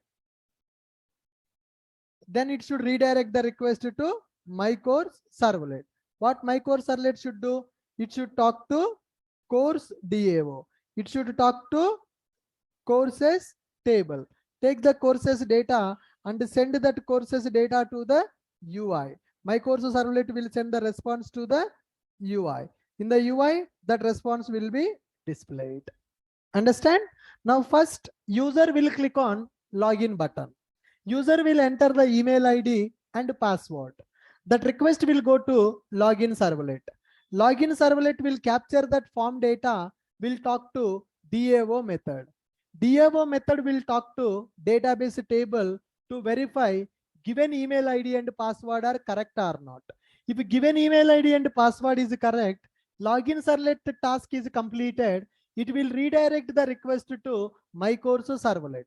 it should redirect the request to my course servlet. What my course servlet should do? it should talk to course DAO. It should talk to courses table. Take the courses data and send that courses data to the UI. My courses servlet will send the response to the UI. In the UI, that response will be displayed. Understand? Now first user will click on login button. User will enter the email ID and password. That request will go to login servlet. Login servlet will capture that form data, will talk to DAO method. DAO method will talk to database table to verify given email ID and password are correct or not. If given email ID and password is correct, login servlet task is completed. It will redirect the request to my course servlet.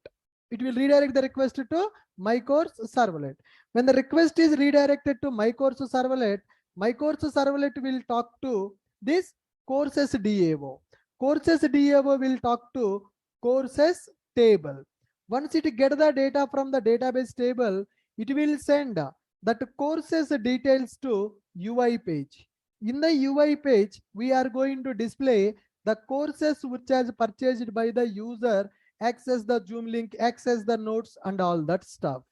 It will redirect the request to my course servlet. When the request is redirected to my course servlet will talk to this courses DAO. Courses DAO will talk to courses table. Once it get the data from the database table, it will send that courses details to UI page. In the UI page, we are going to display the courses which has purchased by the user, access the Zoom link, access the notes and all that stuff.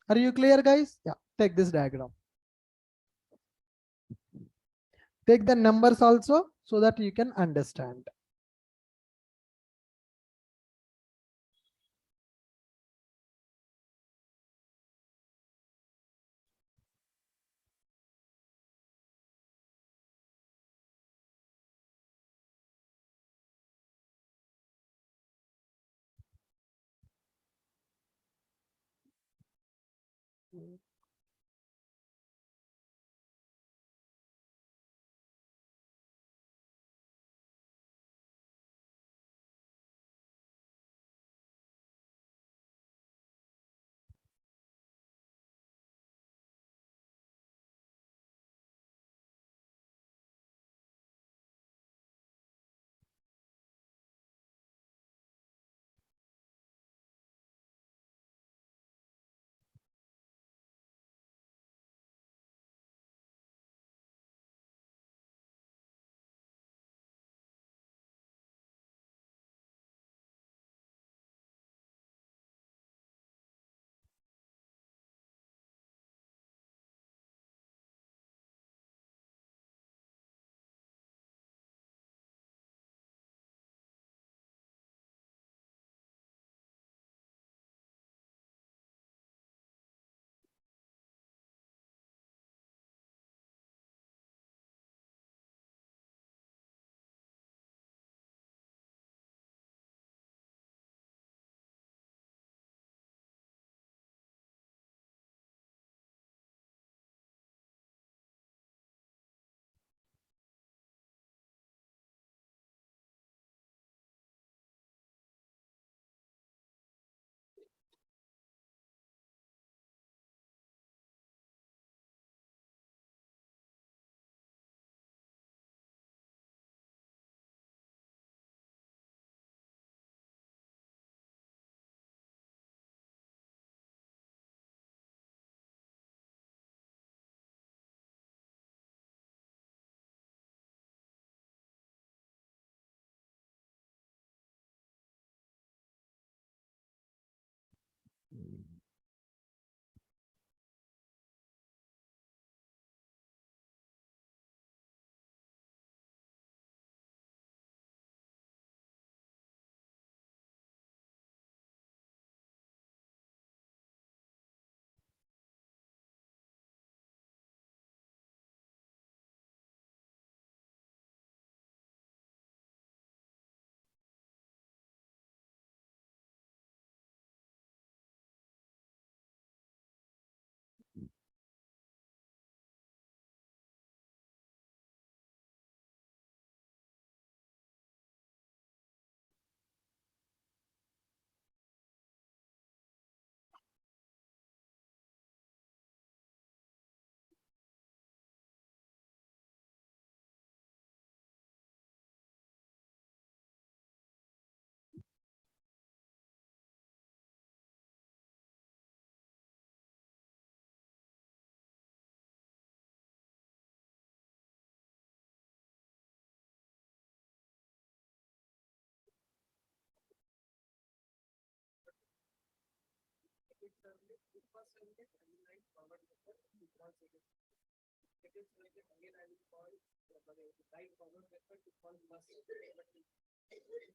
Are you clear, guys? Yeah, take this diagram. Take the numbers also so that you can understand.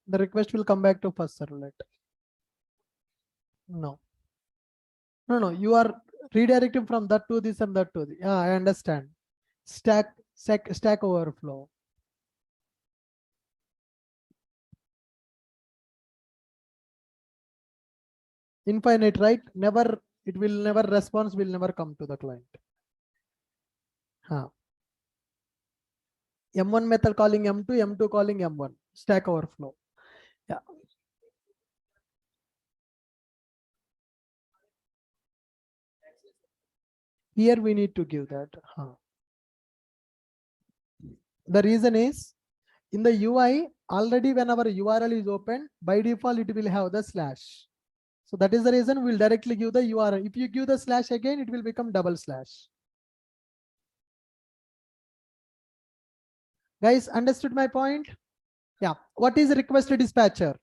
The request will come back to first servlet. No. No, you are redirecting from that to this and that to this. Yeah, I understand. Stack Overflow. Infinite, right? Never, it will never, response will never come to the client. M1 method calling M2, M2 calling M1. Stack Overflow. Yeah. Here we need to give that. The reason is, in the UI, already when our URL is open, by default it will have the slash. So that is the reason we'll directly give the URL. If you give the slash again, it will become double slash. Guys, understood my point? Yeah. What is request dispatcher?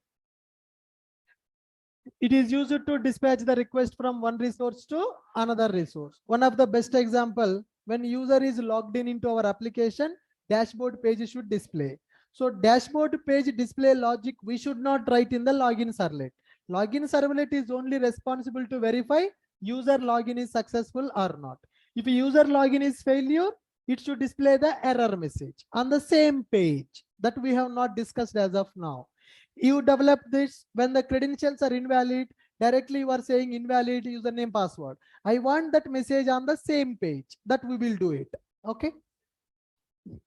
It is used to dispatch the request from one resource to another resource. One of the best example, when user is logged in into our application, dashboard page should display. So dashboard page display logic, we should not write in the login servlet. Login servlet is only responsible to verify user login is successful or not. If user login is failure, it should display the error message on the same page that we have not discussed as of now. You develop this when the credentials are invalid, directly you are saying invalid username password. I want that message on the same page, that we will do it. Okay.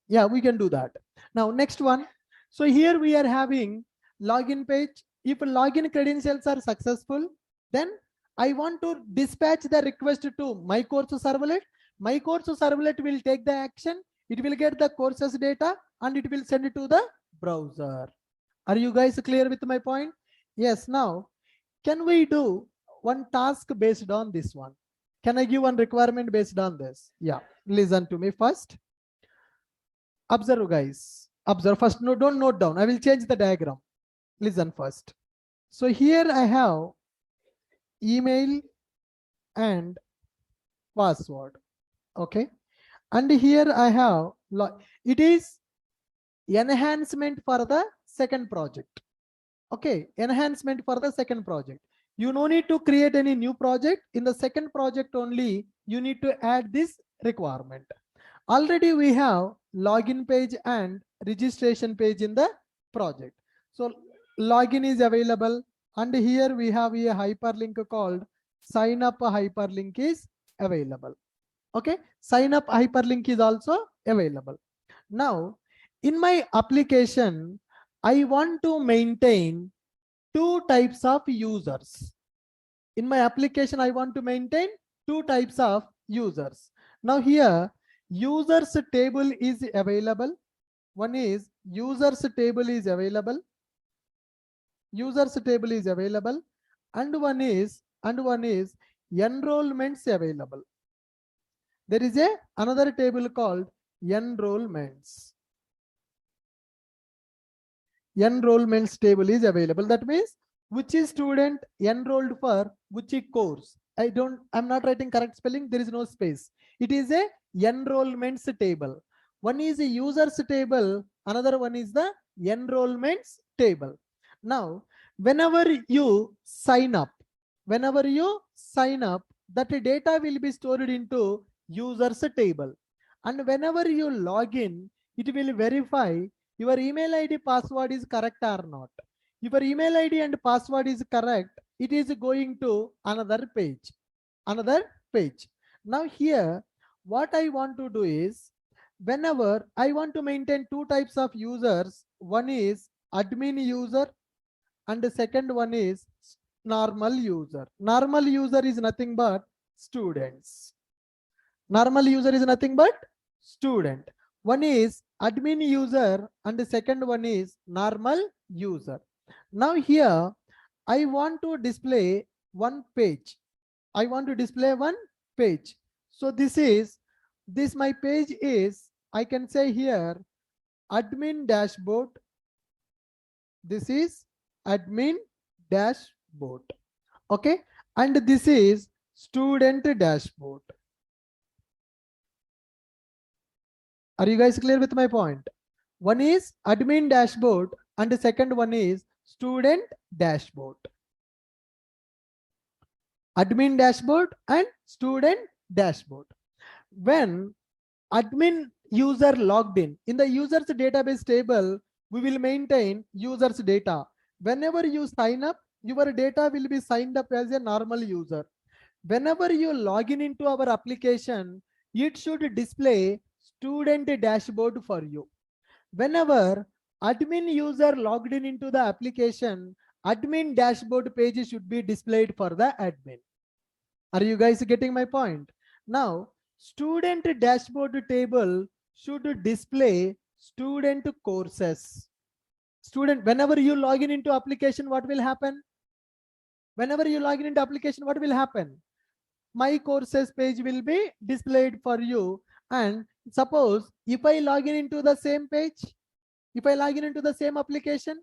Yeah, we can do that. Now next one. So here we are having login page. If login credentials are successful, then I want to dispatch the request to my course servlet. My course servlet will take the action. It will get the courses data and it will send it to the browser. Are you guys clear with my point? Yes. Now, can we do one task based on this one? Can I give one requirement based on this? Yeah. Listen to me first. Observe, guys. Observe first. No, don't note down. I will change the diagram. Listen first. So here I have email and password. Okay. And here I have, it is enhancement for the second project. Okay, enhancement for the second project. You no need to create any new project. In the second project only, you need to add this requirement. Already we have login page and registration page in the project. So login is available, and here we have a hyperlink called sign up hyperlink is available. Okay, sign up hyperlink is also available. Now in my application, I want to maintain two types of users. In my application, I want to maintain two types of users. Now here, users table is available. One is users table is available. Users table is available. And one is enrollments available. There is another table called enrollments. Enrollments table is available. That means which is student enrolled for which course. I'm not writing correct spelling. There is no space. It is a enrollments table. One is a users table. Another one is the enrollments table. Now, whenever you sign up, that data will be stored into users table. And whenever you log in, it will verify your email ID password is correct or not. If your email ID and password is correct, it is going to another page. Now here, what I want to do is, whenever I want to maintain two types of users, one is admin user and the second one is normal user. Normal user is nothing but students. Normal user is nothing but student. One is admin user and the second one is normal user. Now here, I want to display one page. So this my page is, I can say here, admin dashboard. This is admin dashboard. Okay. And this is student dashboard. Are you guys clear with my point? One is admin dashboard and the second one is student dashboard. Admin dashboard and student dashboard. When admin user logged in the users database table, we will maintain users data. Whenever you sign up, your data will be signed up as a normal user. Whenever you log in into our application, it should display student dashboard for you. Whenever admin user logged in into the application, admin dashboard page should be displayed for the admin. Are you guys getting my point? Now, student dashboard table should display student courses. Student, whenever you log in into application, what will happen? Whenever you log in into application, what will happen? My courses page will be displayed for you. And suppose if I log in into the same page, if I log in into the same application,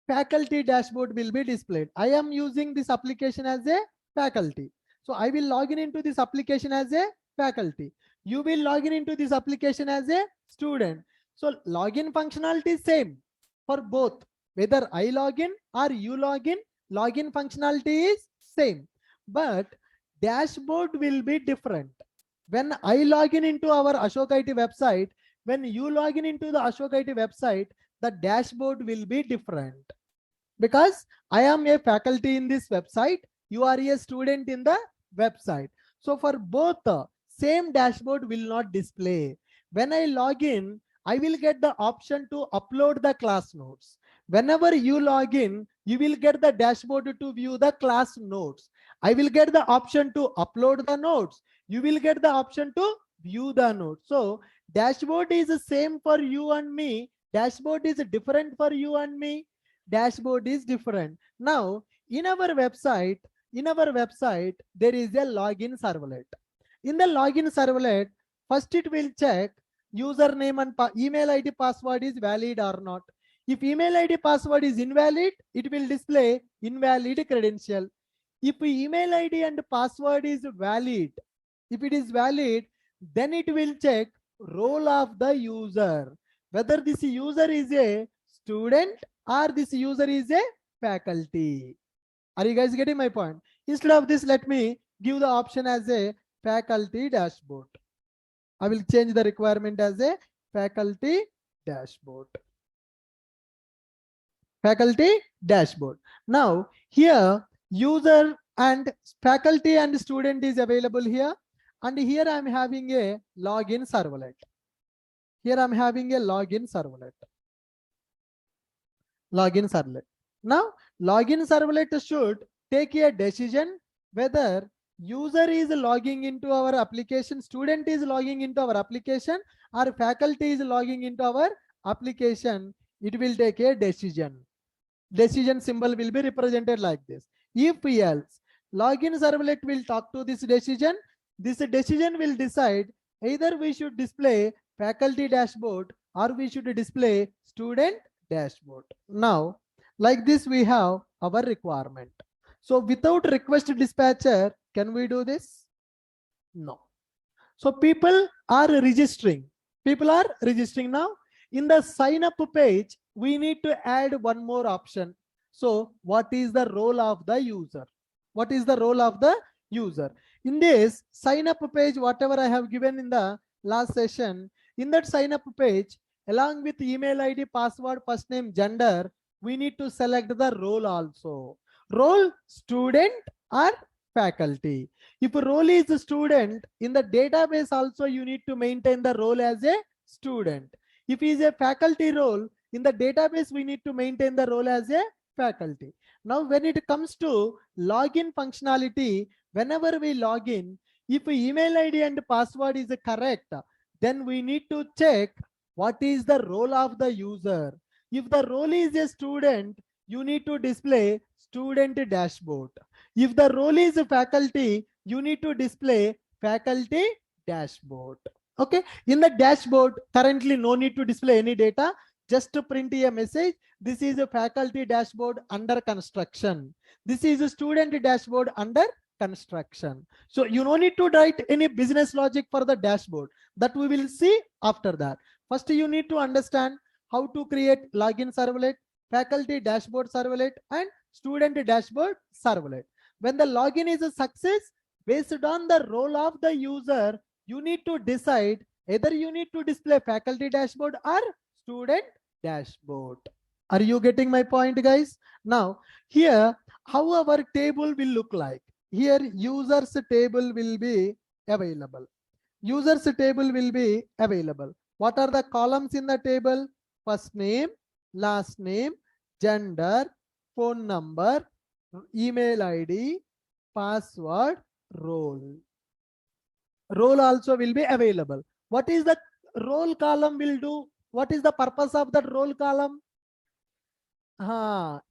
faculty dashboard will be displayed. I am using this application as a faculty. So I will log in into this application as a faculty. You will log in into this application as a student. So login functionality is same for both. Whether I log in or you log in, login functionality is same. But dashboard will be different. When I log in into our Ashok IT website, when you log in into the Ashok IT website, the dashboard will be different. Because I am a faculty in this website, you are a student in the website. So for both, same dashboard will not display. When I log in, I will get the option to upload the class notes. Whenever you log in, you will get the dashboard to view the class notes. I will get the option to upload the notes. You will get the option to view the notes. So dashboard is the same for you and me. Dashboard is different for you and me. Dashboard is different. Now, in our website, there is a login servlet. In the login servlet, first it will check username and email ID password is valid or not. If email ID password is invalid, it will display invalid credential. If email ID and password is valid, if it is valid, then it will check role of the user, whether this user is a student or this user is a faculty. Are you guys getting my point? Instead of this, let me give the option as a faculty dashboard. I will change the requirement as a faculty dashboard. Faculty dashboard. Now here user and faculty and student is available here. And here I am having a login servlet. Here I am having a login servlet. Login servlet. Now login servlet should take a decision whether user is logging into our application, student is logging into our application, or faculty is logging into our application. It will take a decision. Decision symbol will be represented like this. If else, login servlet will talk to this decision. This decision will decide either we should display faculty dashboard or we should display student dashboard. Now, like this, we have our requirement. So without request dispatcher, can we do this? No. So people are registering. People are registering now. In the sign up page, we need to add one more option. So what is the role of the user? What is the role of the user? In this sign up page, whatever I have given in the last session, in that sign up page, along with email ID, password, first name, gender, we need to select the role also. Role student or faculty. If a role is a student, in the database also you need to maintain the role as a student. If he is a faculty role, in the database we need to maintain the role as a faculty. Now when it comes to login functionality, whenever we log in, if email ID and password is correct, then we need to check what is the role of the user. If the role is a student, you need to display student dashboard. If the role is a faculty, you need to display faculty dashboard. Okay, in the dashboard, currently no need to display any data, just to print a message. This is a faculty dashboard under construction. This is a student dashboard under construction. So you don't need to write any business logic for the dashboard. That we will see after that. First, you need to understand how to create login servlet, faculty dashboard servlet, and student dashboard servlet. When the login is a success, based on the role of the user, you need to decide either you need to display faculty dashboard or student dashboard. Are you getting my point, guys? Now, here, how our table will look like. Here, users table will be available. Users table will be available. What are the columns in the table? First name, last name, gender, phone number, email ID, password, role. Role also will be available. What is the role column will do? What is the purpose of that role column?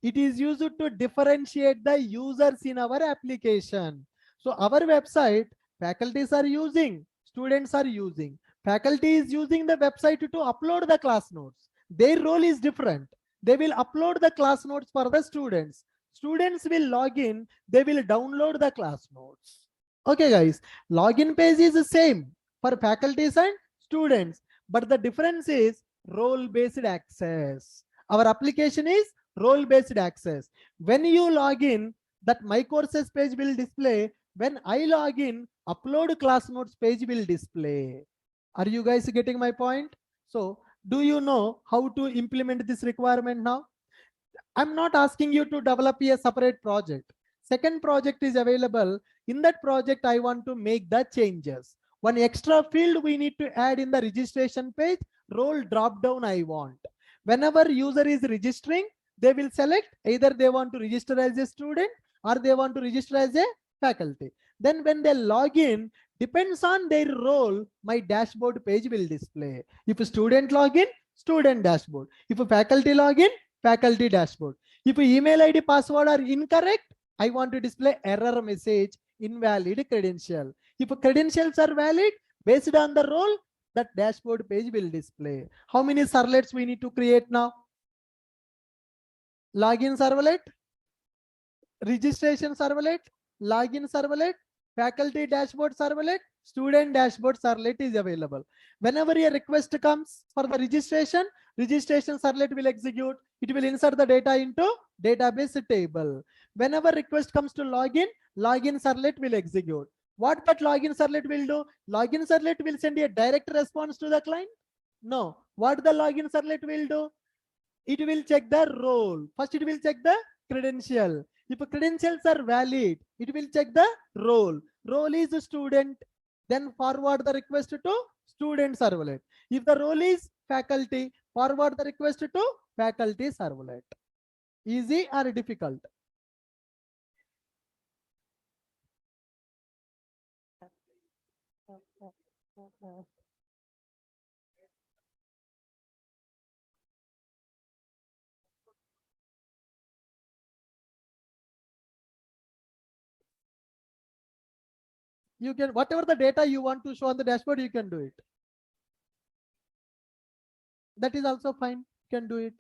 It is used to differentiate the users in our application. So our website, faculties are using, students are using. Faculty is using the website to upload the class notes. Their role is different. They will upload the class notes for the students. Students will log in, they will download the class notes. Okay, guys, login page is the same for faculties and students, but the difference is role-based access. Our application is role-based access. When you log in, that my courses page will display. When I log in, upload class notes page will display. Are you guys getting my point? So do you know how to implement this requirement now? I'm not asking you to develop a separate project. Second project is available. In that project, I want to make the changes. One extra field we need to add in the registration page, role drop down I want. Whenever user is registering, they will select either they want to register as a student or they want to register as a faculty. Then when they log in, depends on their role, my dashboard page will display. If a student login, student dashboard. If a faculty login, faculty dashboard. If email ID password are incorrect, I want to display error message, invalid credential. If credentials are valid, based on the role, that dashboard page will display. How many servlets we need to create now? Login servlet, registration servlet, login servlet, faculty dashboard servlet, student dashboard servlet is available. Whenever a request comes for the registration, registration servlet will execute. It will insert the data into database table. Whenever request comes to login, login servlet will execute. What that login servlet will do? Login servlet will send a direct response to the client? No. What the login servlet will do? It will check the role. First, it will check the credential. If credentials are valid, it will check the role. Role is a student, then forward the request to student servlet. If the role is faculty, forward the request to faculty servlet. Easy or difficult? You can, whatever the data you want to show on the dashboard, you can do it. That is also fine. You can do it.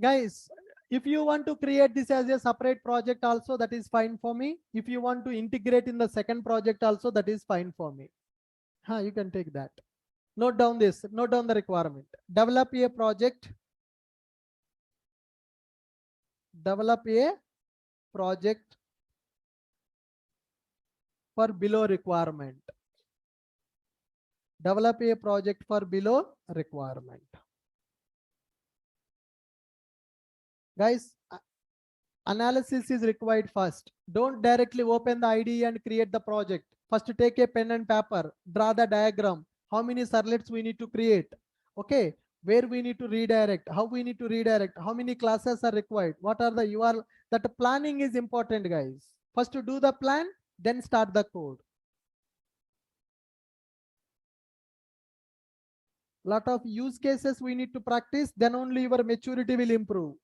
Guys, if you want to create this as a separate project also, that is fine for me. If you want to integrate in the second project also, that is fine for me. You can take that. Note down this, note down the requirement. Develop a project. Develop a project for below requirement. Develop a project for below requirement. Guys, analysis is required first. Don't directly open the IDE and create the project. First, take a pen and paper, draw the diagram. How many servlets we need to create? Okay, where we need to redirect, how we need to redirect, how many classes are required, what are the URL. That planning is important, guys. First to do the plan, then start the code. Lot of use cases we need to practice, then only your maturity will improve.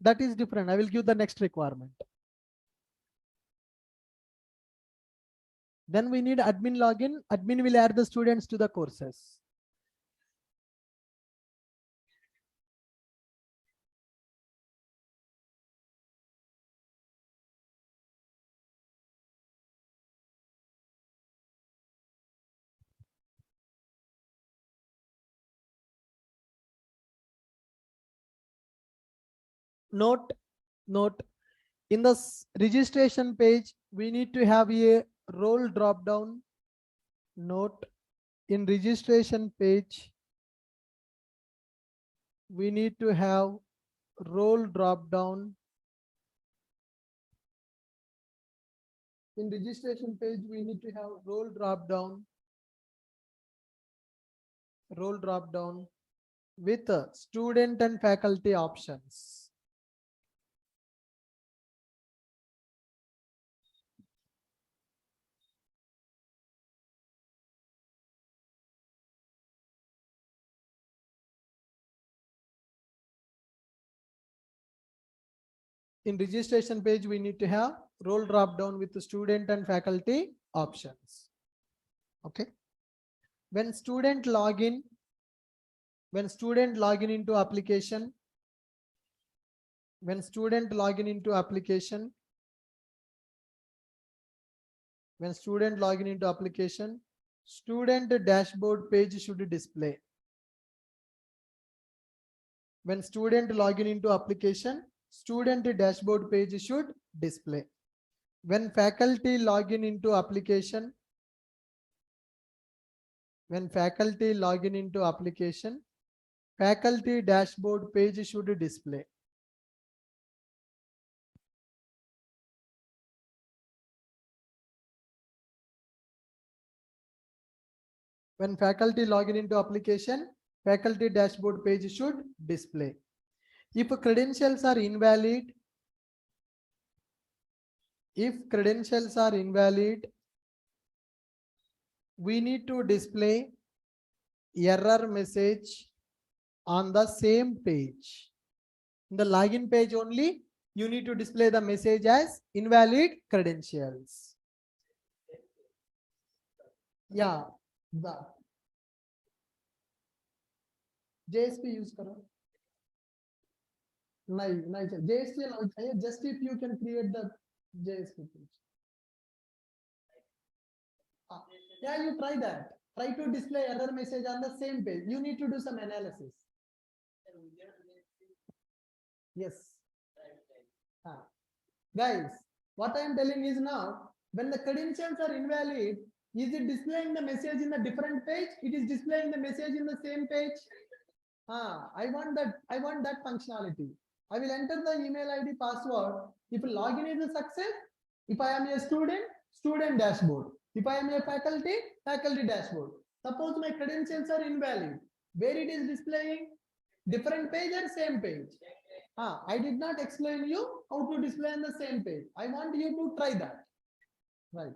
That is different. I will give the next requirement. Then we need admin login. Admin will add the students to the courses. Note, note, in the registration page, we need to have a role drop down. Note, in registration page, we need to have role drop down. In registration page, we need to have role drop down with student and faculty options. In registration page, we need to have role drop down with the student and faculty options. Okay. When student login into application, student dashboard page should display. When student login into application, student dashboard page should display. When faculty login into application, faculty dashboard page should display. When faculty login into application, faculty dashboard page should display. If credentials are invalid, we need to display error message on the same page. In the login page only, you need to display the message as invalid credentials. Yeah, the JSP use karo. नहीं JSP just if you can create the JSP page. Yeah, you try that. Try to display error message on the same page. You need to do some analysis. Yes. Guys, what I am telling is now, when the credentials are invalid, is it displaying the message in a different page? It is displaying the message in the same page. I want that functionality. I will enter the email ID password. If login is a success, if I am a student, student dashboard. If I am a faculty, faculty dashboard. Suppose my credentials are invalid. Where it is displaying? Different page or same page? I did not explain you how to display on the same page. I want you to try that. Right.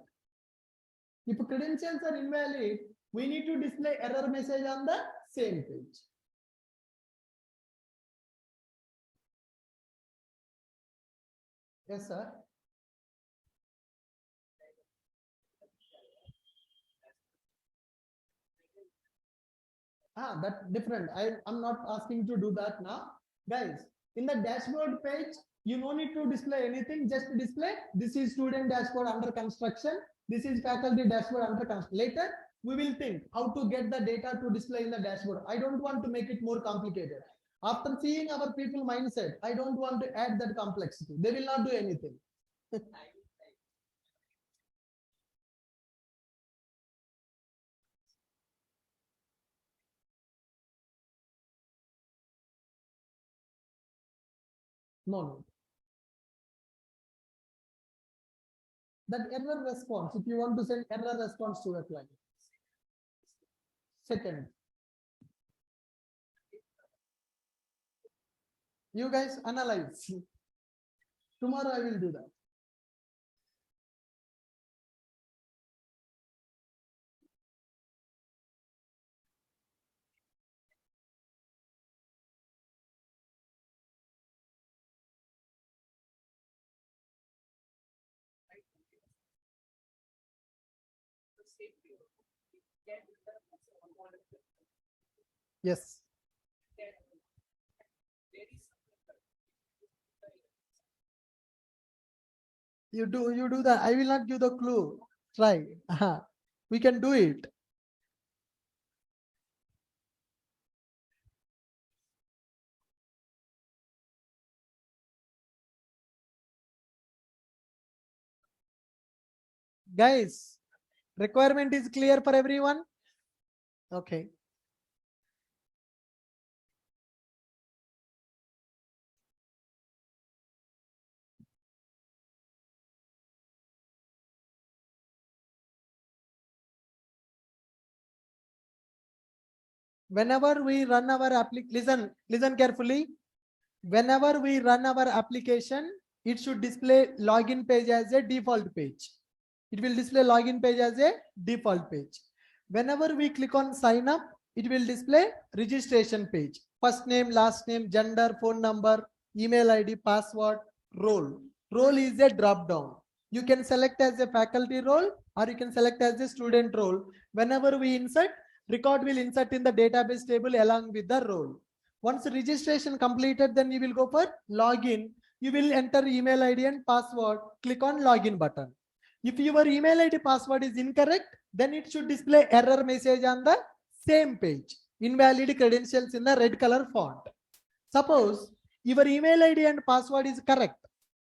If credentials are invalid, we need to display error message on the same page. Yes, sir. That's different. I'm not asking to do that now. Guys, in the dashboard page, you no need to display anything, just display this is student dashboard under construction, this is faculty dashboard under construction. Later, we will think how to get the data to display in the dashboard. I don't want to make it more complicated. After seeing our people mindset, I don't want to add that complexity. They will not do anything. No. That error response, if you want to send error response to a client. Second, you guys analyze. Tomorrow I will do that. Yes. You do that. I will not give the clue. Try. We can do it. Guys, requirement is clear for everyone? Okay. Whenever we run our listen carefully. Whenever we run our application, it should display login page as a default page. It will display login page as a default page. Whenever we click on sign up, it will display registration page. First name, last name, gender, phone number, email ID, password, role. Role is a drop down. You can select as a faculty role or you can select as a student role. Whenever we insert, record will insert in the database table along with the role. Once registration completed, then you will go for login. You will enter email ID and password. Click on login button. If your email ID password is incorrect, then it should display error message on the same page. Invalid credentials in the red color font. Suppose your email ID and password is correct.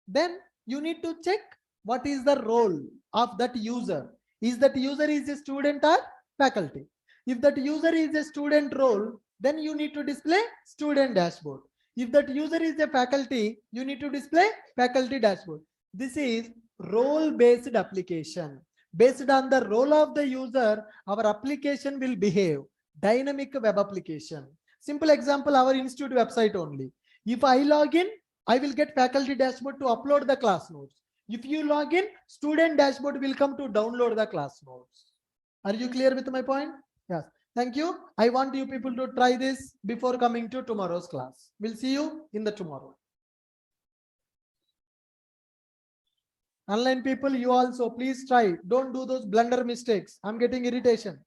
Then you need to check what is the role of that user. Is that user is a student or faculty? If that user is a student role, then you need to display student dashboard. If that user is a faculty, you need to display faculty dashboard. This is role based application. Based on the role of the user, our application will behave. Dynamic web application. Simple example, our institute website only. If I log in, I will get faculty dashboard to upload the class notes. If you log in, student dashboard will come to download the class notes. Are you clear with my point? Yes. Thank you. I want you people to try this before coming to tomorrow's class. We'll see you in the tomorrow. Online people, you also please try. Don't do those blunder mistakes. I'm getting irritation.